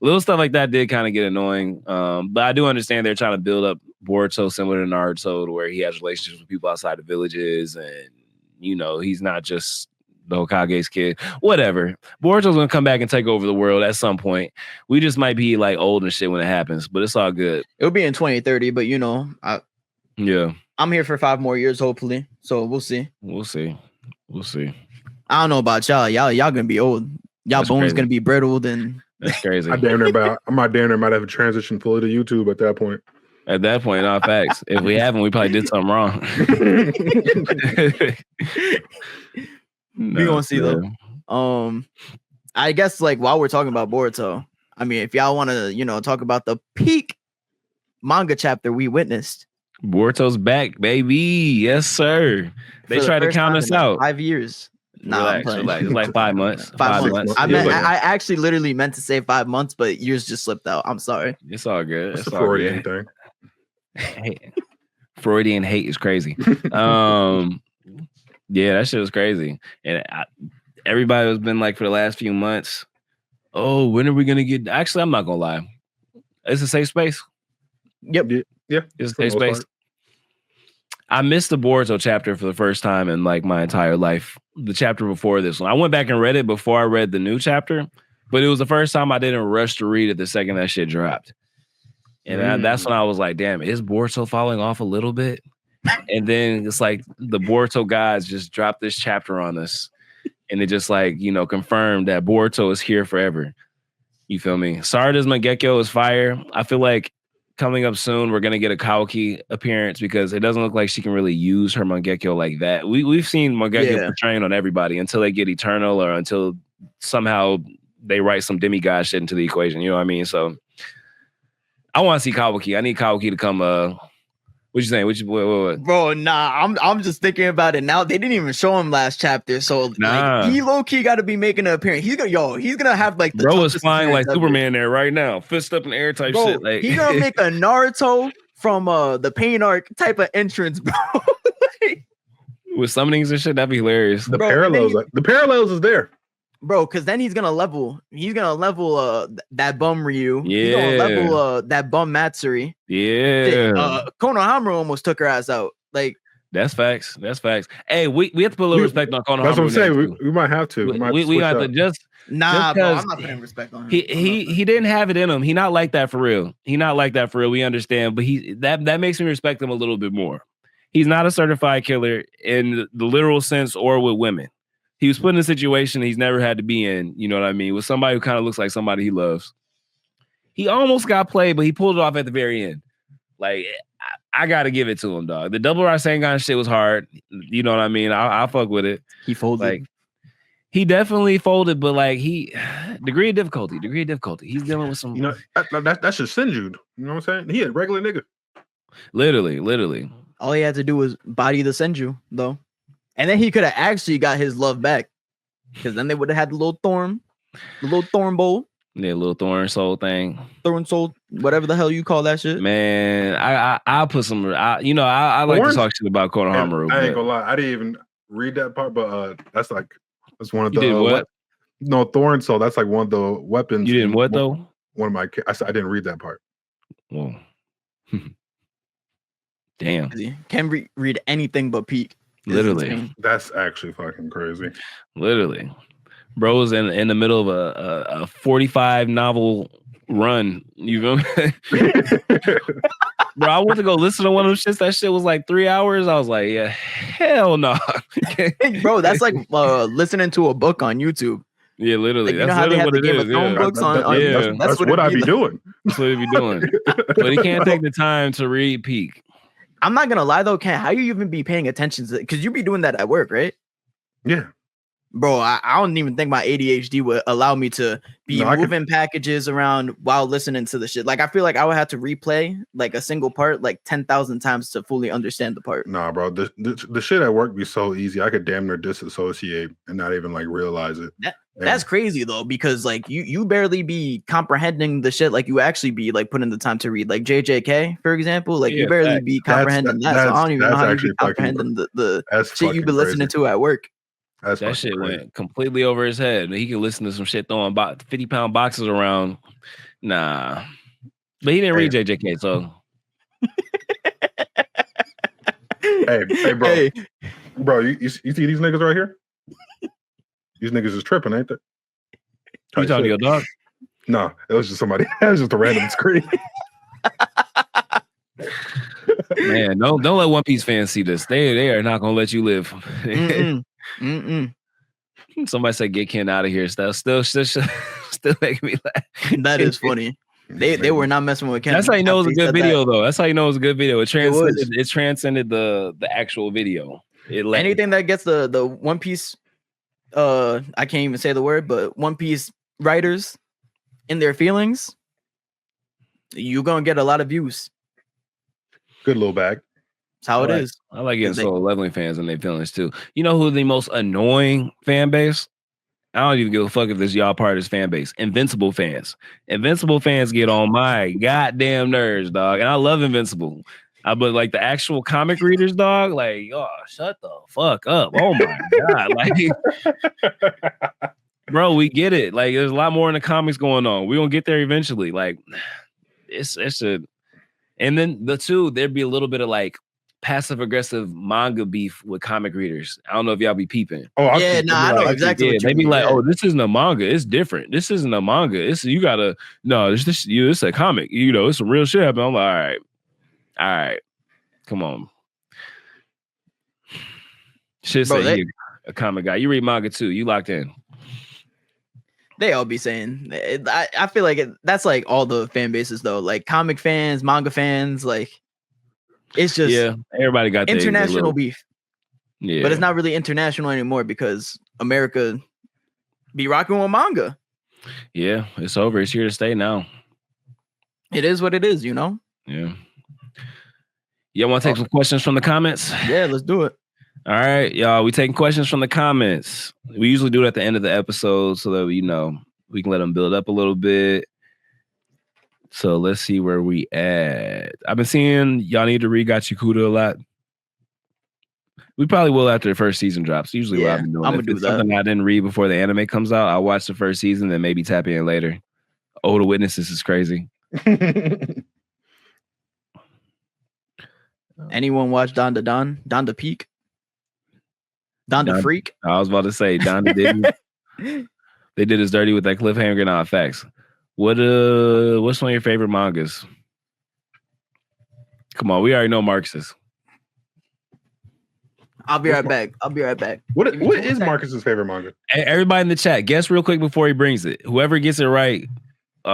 little stuff like that did kind of get annoying. But I do understand they're trying to build up Boruto similar to Naruto, to where he has relationships with people outside the villages, and you know he's not just the Hokage's kid. Whatever. Boruto's gonna come back and take over the world at some point. We just might be like old and shit when it happens, but it's all good. It'll be in 2030, but you know, I'm here for 5 more years, hopefully. So we'll see. We'll see. I don't know about y'all. Y'all gonna be old. Y'all That's bones crazy. gonna be brittled and That's crazy. I damn near might have a transition fully to YouTube at that point. At that point, all facts. If we haven't, we probably did something wrong. We gonna see though. I guess like while we're talking about Boruto, I mean, if y'all want to, you know, talk about the peak manga chapter we witnessed. Boruto's back, baby. Yes, sir. They tried to count us out. 5 years. Relax. It's like 5 months. 5 months. I actually literally meant to say 5 months, but yours just slipped out. I'm sorry. It's all good. It's a Freudian thing. Freudian hate is crazy. Yeah, that shit was crazy. And everybody has been like for the last few months, Oh, when are we gonna get? Actually, I'm not gonna lie. It's a safe space. Yep. Yeah. It's a safe space. I missed the Boruto chapter for the first time in like my entire life. The chapter before this one, I went back and read it before I read the new chapter, but it was the first time I didn't rush to read it the second that shit dropped. And that's when I was like, damn, is Boruto falling off a little bit? And then it's like the Boruto gods just dropped this chapter on us. And it just like, confirmed that Boruto is here forever. You feel me? Sarada's Mangekyo is fire. I feel like coming up soon, we're going to get a Kaoki appearance because it doesn't look like she can really use her Mangekyo like that. We've seen Mangekyo portraying on everybody until they get Eternal or until somehow they write some demigod shit into the equation. You know what I mean? So I want to see Kaoki. I need Kaoki to come. What you saying? What? Bro, nah, I'm just thinking about it now. They didn't even show him last chapter, so like, he low key got to be making an appearance. He's gonna have like the bro is flying like Superman there right now, fist up in the air type shit. Like he's gonna make a Naruto from the Pain arc type of entrance, bro. With summonings and shit, that'd be hilarious. The parallels is there. Bro, because then he's gonna level that bum Ryu. Yeah. He's gonna level that bum Matsuri. Yeah. Konohamaru almost took her ass out. Like that's facts. Hey, we have to put a little respect on Konohamaru. That's what I'm saying. We might have to. We got to just nah, bro, I'm not putting respect on him. He didn't have it in him. He not like that for real. We understand, but that makes me respect him a little bit more. He's not a certified killer in the literal sense or with women. He was put in a situation he's never had to be in, you know what I mean, with somebody who kind of looks like somebody he loves. He almost got played, but he pulled it off at the very end. Like, I got to give it to him, dog. The double Rasengan shit was hard. You know what I mean? I fuck with it. He folded. Like, he definitely folded, but like degree of difficulty. He's dealing with some. That's just Senju. You know what I'm saying? He a regular nigga. Literally. All he had to do was body the Senju, though. And then he could have actually got his love back. Because then they would have had the little thorn bowl. Yeah, little thorn soul thing. Thorn soul, whatever the hell you call that shit. Man, I'll put some. I like to talk shit about Konohamaru. I ain't gonna lie, I didn't even read that part, but that's one of the. You did what? No, thorn soul. That's like one of the weapons. You didn't what though? One of my. I didn't read that part. Well, damn. Can't read anything but peak. Literally, that's actually fucking crazy. Literally, bro's in the middle of a 45 novel run. You feel me? Bro, I went to go listen to one of them shits. That shit was like 3 hours. I was like, yeah, hell no. Bro, that's like listening to a book on YouTube. Yeah, literally. Like, you know how they have the Game of Thrones books on that's what I'd be doing. That's what he'd be doing. But he can't take the time to read Peak. I'm not gonna lie though, Ken. How you even be paying attention to it? Because you be doing that at work, right? Yeah. Bro, I don't even think my ADHD would allow me to be moving packages around while listening to the shit. Like, I feel like I would have to replay like a single part like 10,000 times to fully understand the part. Nah, bro, the shit at work be so easy. I could damn near disassociate and not even like realize it. That's crazy though, because like you barely be comprehending the shit like you actually be like putting the time to read. Like JJK, for example, like you barely be comprehending that. So I don't even know how you be comprehending the shit you've been listening to at work. That shit went completely over his head. He could listen to some shit throwing 50-pound boxes around. Nah. But he didn't read JJK, so. hey, bro. Hey. Bro, you see these niggas right here? These niggas is tripping, ain't they? You talking to your dog? No, it was just somebody. It was just a random screen. Man, don't let One Piece fans see this. They are not gonna let you live. Somebody said get Ken out of here. Still making me laugh. That is funny. They were not messing with Ken. That's how you know it was a good video, though. That's how you know it was a good video. It transcended the actual video. Anything that gets the One Piece, I can't even say the word, but One Piece writers in their feelings, you're gonna get a lot of views. Good little bag. That's how it is. I like getting SoloLeveling fans and their feelings too. You know who the most annoying fan base? I don't even give a fuck if this y'all part of this fan base. Invincible fans. Invincible fans get on my goddamn nerves, dog. And I love Invincible. But like the actual comic readers, dog, like, oh, shut the fuck up. Oh my God. Like bro, we get it. Like, there's a lot more in the comics going on. We're gonna get there eventually. Like, it's a, and then there'd be a little bit of like passive aggressive manga beef with comic readers. I don't know if y'all be peeping. Oh, yeah, I know exactly what you mean. They be like, oh, this isn't a manga. It's different. This isn't a manga. It's you gotta it's a comic. You know, it's some real shit happening. I'm like, all right, come on. Should say you a comic guy. You read manga too. You locked in. They all be saying. I feel like that's like all the fan bases though. Like comic fans, manga fans. Like it's just everybody got international beef. Yeah, but it's not really international anymore because America be rocking with manga. Yeah, it's over. It's here to stay now. It is what it is, you know. Yeah. Y'all want to take some questions from the comments? Yeah, let's do it. All right, y'all. We taking questions from the comments. We usually do it at the end of the episode so that we can let them build up a little bit. So let's see where we at. I've been seeing y'all need to read Gachiakuta a lot. We probably will after the first season drops. Usually what I've been doing. I'm gonna do that. Something I didn't read before the anime comes out, I'll watch the first season, then maybe tap in later. Oh, the Witnesses is crazy. Anyone watch Dandadan? Donda Peak? Donda Freak? I was about to say Donda didn't. They did us dirty with that cliffhanger. Nah, facts. What's one of your favorite mangas? Come on, we already know Marcus's. I'll be right back. What is Marcus's favorite manga? Everybody in the chat, guess real quick before he brings it. Whoever gets it right,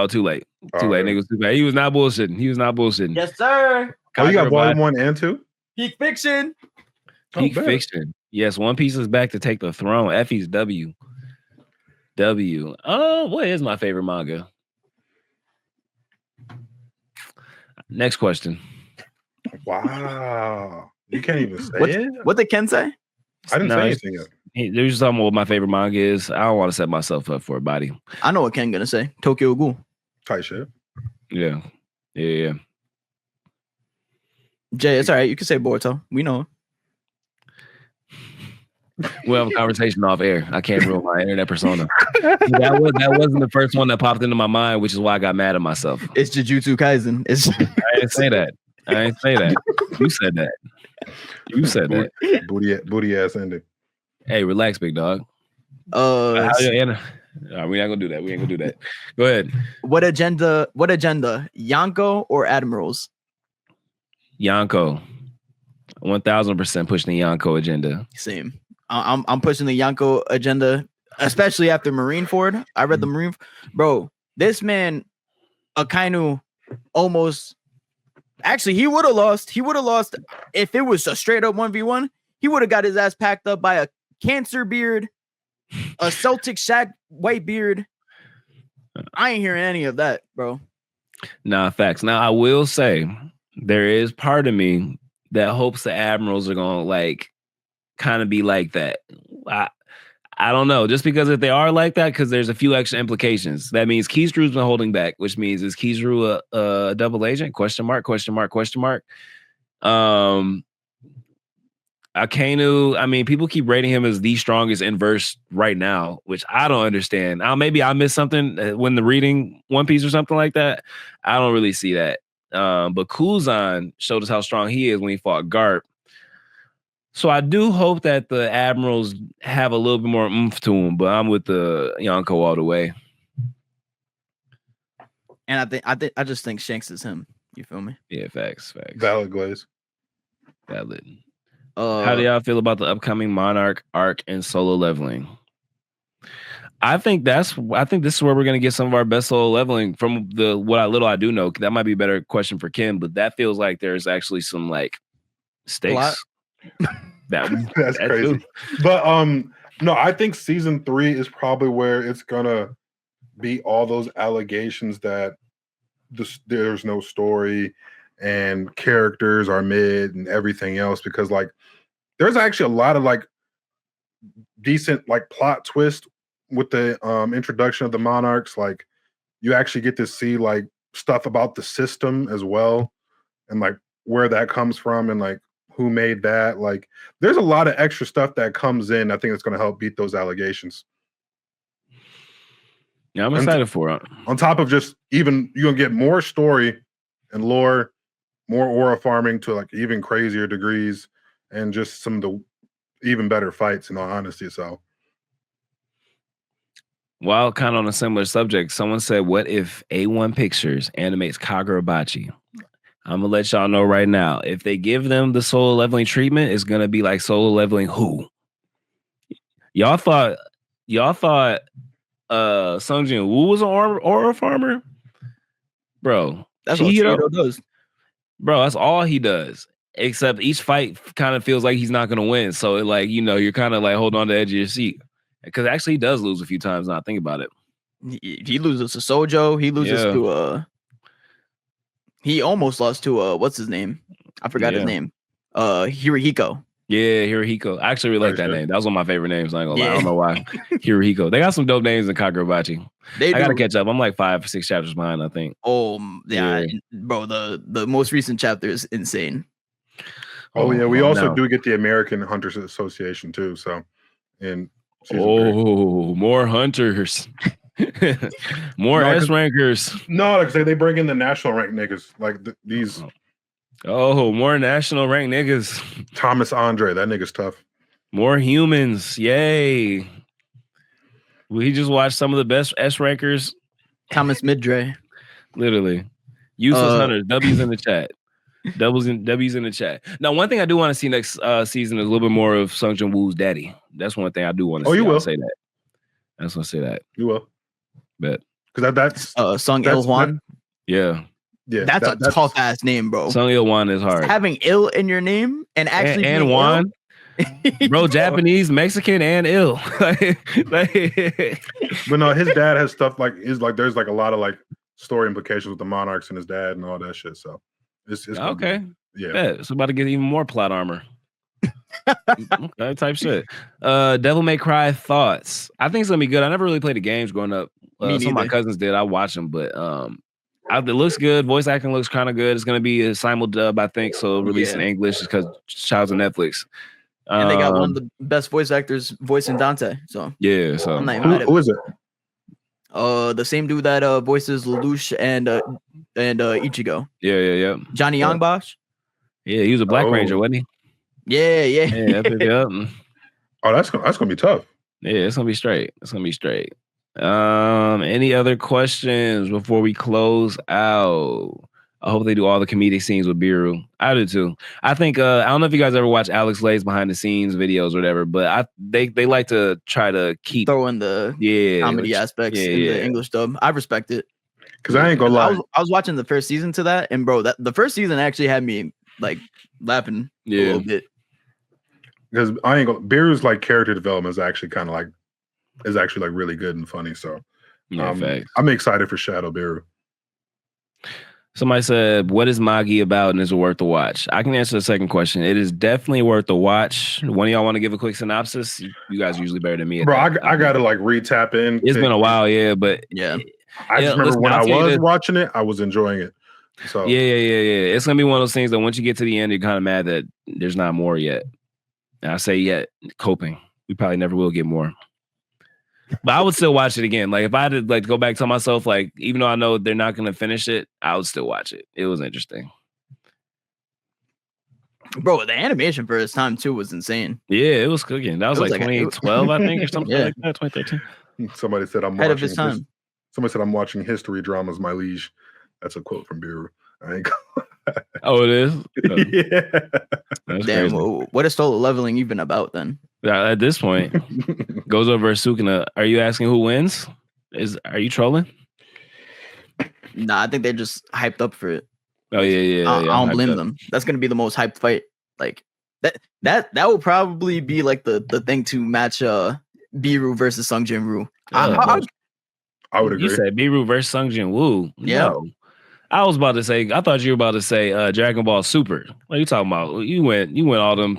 too late. Too late, niggas. Too bad. He was not bullshitting. Yes, sir. Oh, you got volume 1 and 2? Peak Fiction. Peak Fiction. Yes, One Piece is back to take the throne. Effie's W. What is my favorite manga? Next question. Wow. You can't even say it? What did Ken say? I didn't say anything yet. They're just talking about what my favorite manga is. I don't want to set myself up for a body. I know what Ken gonna say. Tokyo Ghoul. Tight shit. Yeah. Jay, it's all right. You can say Boruto. We know. We'll have a conversation off air. I can't ruin my internet persona. That wasn't the first one that popped into my mind, which is why I got mad at myself. It's Jujutsu Kaisen. I didn't say that. You said that. Booty ass ending. Hey, relax, big dog. We're not gonna do that. We ain't gonna do that. Go ahead. What agenda? Yonko or Admirals? Yonko. 1000% pushing the Yonko agenda. Same. I'm pushing the Yonko agenda, especially after Marineford. I read the Marine. Bro, this man, Akainu, almost. Actually, he would have lost. If it was a straight up 1v1. He would have got his ass packed up by a Cancer beard, a Celtic Shaq white beard. I ain't hearing any of that, bro. Nah, facts. Now, I will say there is part of me that hopes the Admirals are gonna like kind of be like that. I don't know, just because if they are like that, because there's a few extra implications. That means Kizaru's been holding back, which means is Kizaru a double agent? Question mark. Akainu, I mean, people keep rating him as the strongest inverse right now, which I don't understand. Maybe I missed something when the reading One Piece or something like that. I don't really see that. But Kuzan showed us how strong he is when he fought Garp. So I do hope that the Admirals have a little bit more oomph to them, but I'm with the Yonko all the way. And I just think Shanks is him. You feel me? Yeah, facts. Valid, Glaze. Valid. How do y'all feel about the upcoming Monarch arc and Solo Leveling? I think this is where we're gonna get some of our best Solo Leveling from what little I do know. That might be a better question for Kim, but that feels like there's actually some like stakes. That's crazy. Too. But no, I think season 3 is probably where it's gonna be all those allegations that there's no story and characters are mid and everything else, because like there's actually a lot of like decent like plot twist with the introduction of the Monarchs. Like you actually get to see like stuff about the system as well, and like where that comes from and like who made that. Like there's a lot of extra stuff that comes in. I think it's going to help beat those allegations. Yeah, I'm excited for it. On top of just even you're gonna get more story and lore, more aura farming to like even crazier degrees, and just some of the even better fights, in all honesty. So while kind of on a similar subject, someone said, what if A1 Pictures animates Kagurabachi? I'm gonna let y'all know right now. If they give them the Solo Leveling treatment, it's gonna be like Solo Leveling who? Y'all thought Sung Jin Woo was an aura farmer? Bro. That's what Chihiro does. Bro, that's all he does. Except each fight kind of feels like he's not gonna win. So like, you're kind of like holding on to the edge of your seat. Because actually he does lose a few times now. Think about it. He loses to Sojo. He loses to he almost lost to what's his name? I forgot his name. Hirohiko. Yeah, Hirohiko. I actually really like that name. That was one of my favorite names. I ain't gonna lie. I don't know why. Hirohiko. They got some dope names in Kagurabachi. I gotta catch up. I'm like 5 or 6 chapters behind, I think. Oh yeah. Bro, the most recent chapter is insane. Oh yeah, we also do get the American Hunters Association too. So in more hunters. More S rankers. No, because they bring in the national rank niggas like these. More national rank niggas. Thomas Andre, that nigga's tough. More humans, yay! We just watched some of the best S rankers. Thomas Midray, literally useless hunters. W's in the chat. W's in the chat. Now, one thing I do want to see next season is a little bit more of Sung Jin Woo's daddy. That's one thing I do want to see. You will say that. I just want to say that. You will. Bet. Because that's Sung Il Hwan. Yeah. Yeah. That's a tough ass name, bro. Sung Il Hwan is hard. Having ill in your name and actually and Hwan. Bro, Japanese, Mexican, and ill. But no, his dad has stuff there's like a lot of like story implications with the monarchs and his dad and all that shit. So it's okay. Yeah. It's about to get even more plot armor. Okay, type shit. Devil May Cry thoughts. I think it's gonna be good. I never really played the games growing up. Some of my cousins did. I watched them, but it looks good. Voice acting looks kind of good. It's gonna be a simul dub, I think. So released in English because Child's on Netflix. And they got one of the best voice actors voicing Dante. So yeah. So who is it? The same dude that voices Lelouch and Ichigo. Yeah. Johnny Youngbosh. Yeah, he was a Black Ranger, wasn't he? Yeah. Oh, that's gonna be tough. Yeah, it's gonna be straight. Any other questions before we close out? I hope they do all the comedic scenes with Beru. I do too. I think I don't know if you guys ever watch Alex Lay's behind the scenes videos or whatever, but they like to try to keep throwing the comedy aspects in the English dub. I respect it. Because I ain't gonna lie. I was watching the first season to that, and bro, the first season actually had me like laughing a little bit. Because I ain't gonna Beru's like character development is actually really good and funny. So I'm excited for Shadow Beru. Somebody said, what is Magi about and is it worth the watch? I can answer the second question. It is definitely worth the watch. One of y'all want to give a quick synopsis? You guys are usually better than me. Bro, I got to like re-tap in. It's been a while, but I just remember when I was watching it, I was enjoying it. So yeah. It's going to be one of those things that once you get to the end, you're kind of mad that there's not more yet. And I say yet, coping. We probably never will get more. But I would still watch it again. Like if I had to like go back to myself, like even though I know they're not going to finish it, I would still watch it. It was interesting. Bro, the animation for its time too was insane. Yeah, it was cooking. That was like 2012, I think, or something like that. 2013. Somebody said I'm watching time. Somebody said I'm watching history dramas, my liege. That's a quote from Beru. I ain't it is? Yeah. Damn, what is SoloLeveling even about then? At this point, Gozo versus Sukuna. Are you asking who wins? Are you trolling? Nah, I think they're just hyped up for it. Oh yeah. I don't blame them. That's gonna be the most hyped fight. Like that will probably be like the thing to match Beru versus Sung Jin Woo. I would agree. You said Beru versus Sung Jin Woo. Yeah. No. I thought you were about to say Dragon Ball Super. What are you talking about? You went all them.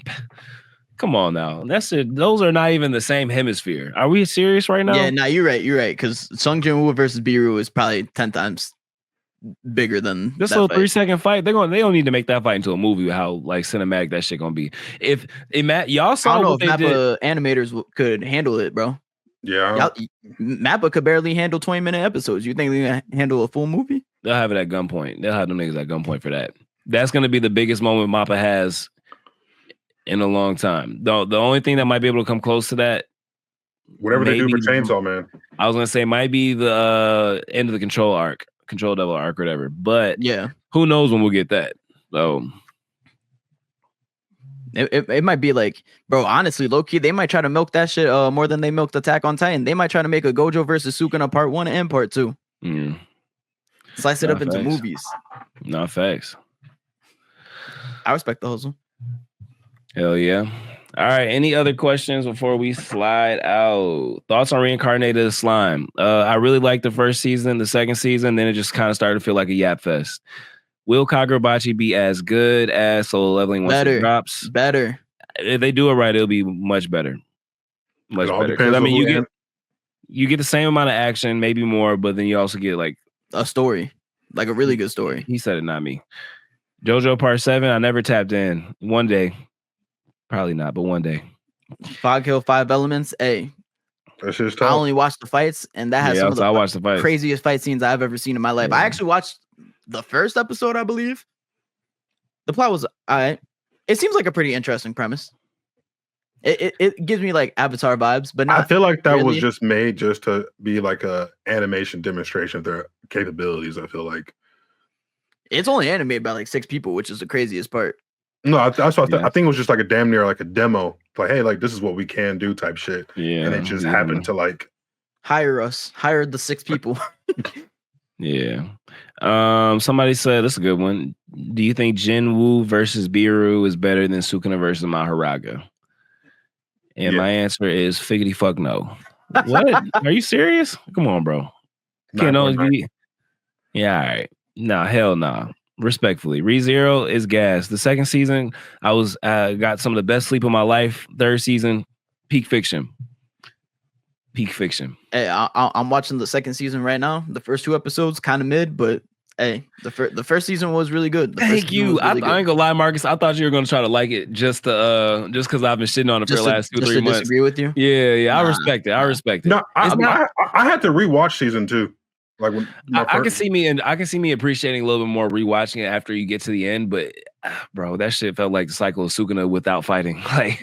Come on now. That's it. Those are not even the same hemisphere. Are we serious right now? Yeah, no, you're right. Because Sung Jin Woo versus Beru is probably 10 times bigger than this little 3-second fight. They don't need to make that fight into a movie. How like cinematic that shit gonna be. If y'all saw I don't know what if they did. animators could handle it, bro. Yeah. Mappa could barely handle 20-minute episodes. You think they're gonna handle a full movie? They'll have it at gunpoint. They'll have them niggas at gunpoint for that. That's gonna be the biggest moment Mappa has in a long time. The only thing that might be able to come close to that, whatever they do for Chainsaw Man, I was gonna say might be the end of the Control Devil arc, or whatever. But yeah, who knows when we'll get that? So it might be like, bro, honestly, low key, they might try to milk that shit more than they milked Attack on Titan. They might try to make a Gojo versus Sukuna part 1 and part 2. Slice it up into movies. Not facts. I respect the hustle. Hell yeah. All right. Any other questions before we slide out? Thoughts on Reincarnated Slime? I really liked the first season, the second season, then it just kind of started to feel like a yap fest. Will Kagurabachi be as good as SoloLeveling once it drops? Better. If they do it right, it'll be much better. Much better. I mean, you get the same amount of action, maybe more, but then you also get like a story, like a really good story. He said it, not me. JoJo Part 7, I never tapped in. One day. Probably not, but one day. Fog Hill 5 Elements. Hey, that's just I only watched the fights, and that has some of the craziest fight scenes I've ever seen in my life. Yeah. I actually watched the first episode, I believe. The plot was alright. It seems like a pretty interesting premise. It gives me like Avatar vibes, but not I feel like that really was just made just to be like a animation demonstration of their capabilities. I feel like it's only animated by like 6 people, which is the craziest part. No, I think it was just like a damn near like a demo. Like, hey, like this is what we can do type shit. Yeah. And it just happened to like hire the 6 people. Yeah. Somebody said this is a good one. Do you think Jinwoo versus Beru is better than Sukuna versus Mahoraga? And my answer is figgity fuck no. What? Are you serious? Come on, bro. Can't always be. Yeah, all right. Nah, hell nah. Respectfully, ReZero is gas. The second season, I was got some of the best sleep of my life. Third season, peak fiction. Peak fiction. Hey, I'm watching the second season right now. The first 2 episodes kind of mid, but hey, the first season was really good. Thank you. I ain't gonna lie, Marcus. I thought you were gonna try to like it just because I've been shitting on it for the last 2-3 months. Disagree with you? Yeah. Nah, I respect it. I respect it. No, I had to rewatch season 2. Like when I can see me appreciating a little bit more rewatching it after you get to the end, but bro, that shit felt like the cycle of Sukuna without fighting. Like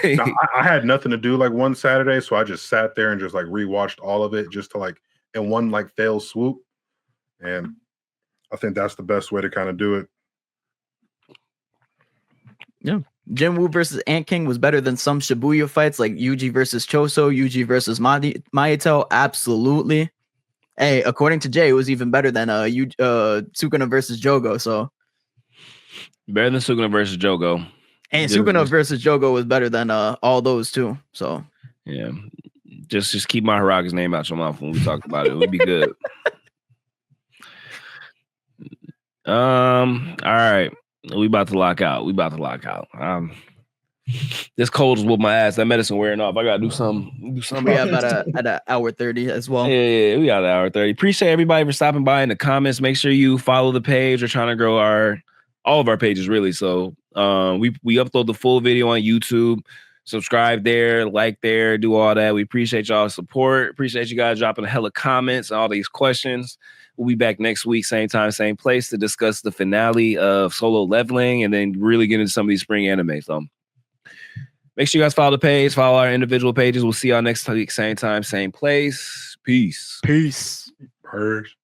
I had nothing to do like one Saturday, so I just sat there and just like rewatched all of it just to like in one like fail swoop. And I think that's the best way to kind of do it. Yeah. Jinwoo versus Ant King was better than some Shibuya fights like Yuji versus Choso, Yuji versus Mahito. Absolutely. Hey, according to Jay, it was even better than Sukuna versus Jogo. So better than Sukuna versus Jogo. And Sukuna versus Jogo was better than all those too. So yeah, just keep Maharaga's name out your mouth when we talk about it. It would be good. All right, we about to lock out. This cold is whooping my ass. That medicine wearing off. I gotta do something. We have about an hour 30 as well. Yeah, we got an hour 30. Appreciate everybody for stopping by in the comments. Make sure you follow the page. We're trying to grow all of our pages really. So we upload the full video on YouTube. Subscribe there, like there, do all that. We appreciate y'all's support. Appreciate you guys dropping a hella comments and all these questions. We'll be back next week, same time, same place, to discuss the finale of SoloLeveling and then really get into some of these spring anime. So make sure you guys follow the page, follow our individual pages. We'll see y'all next week, same time, same place. Peace. Peace. Purge.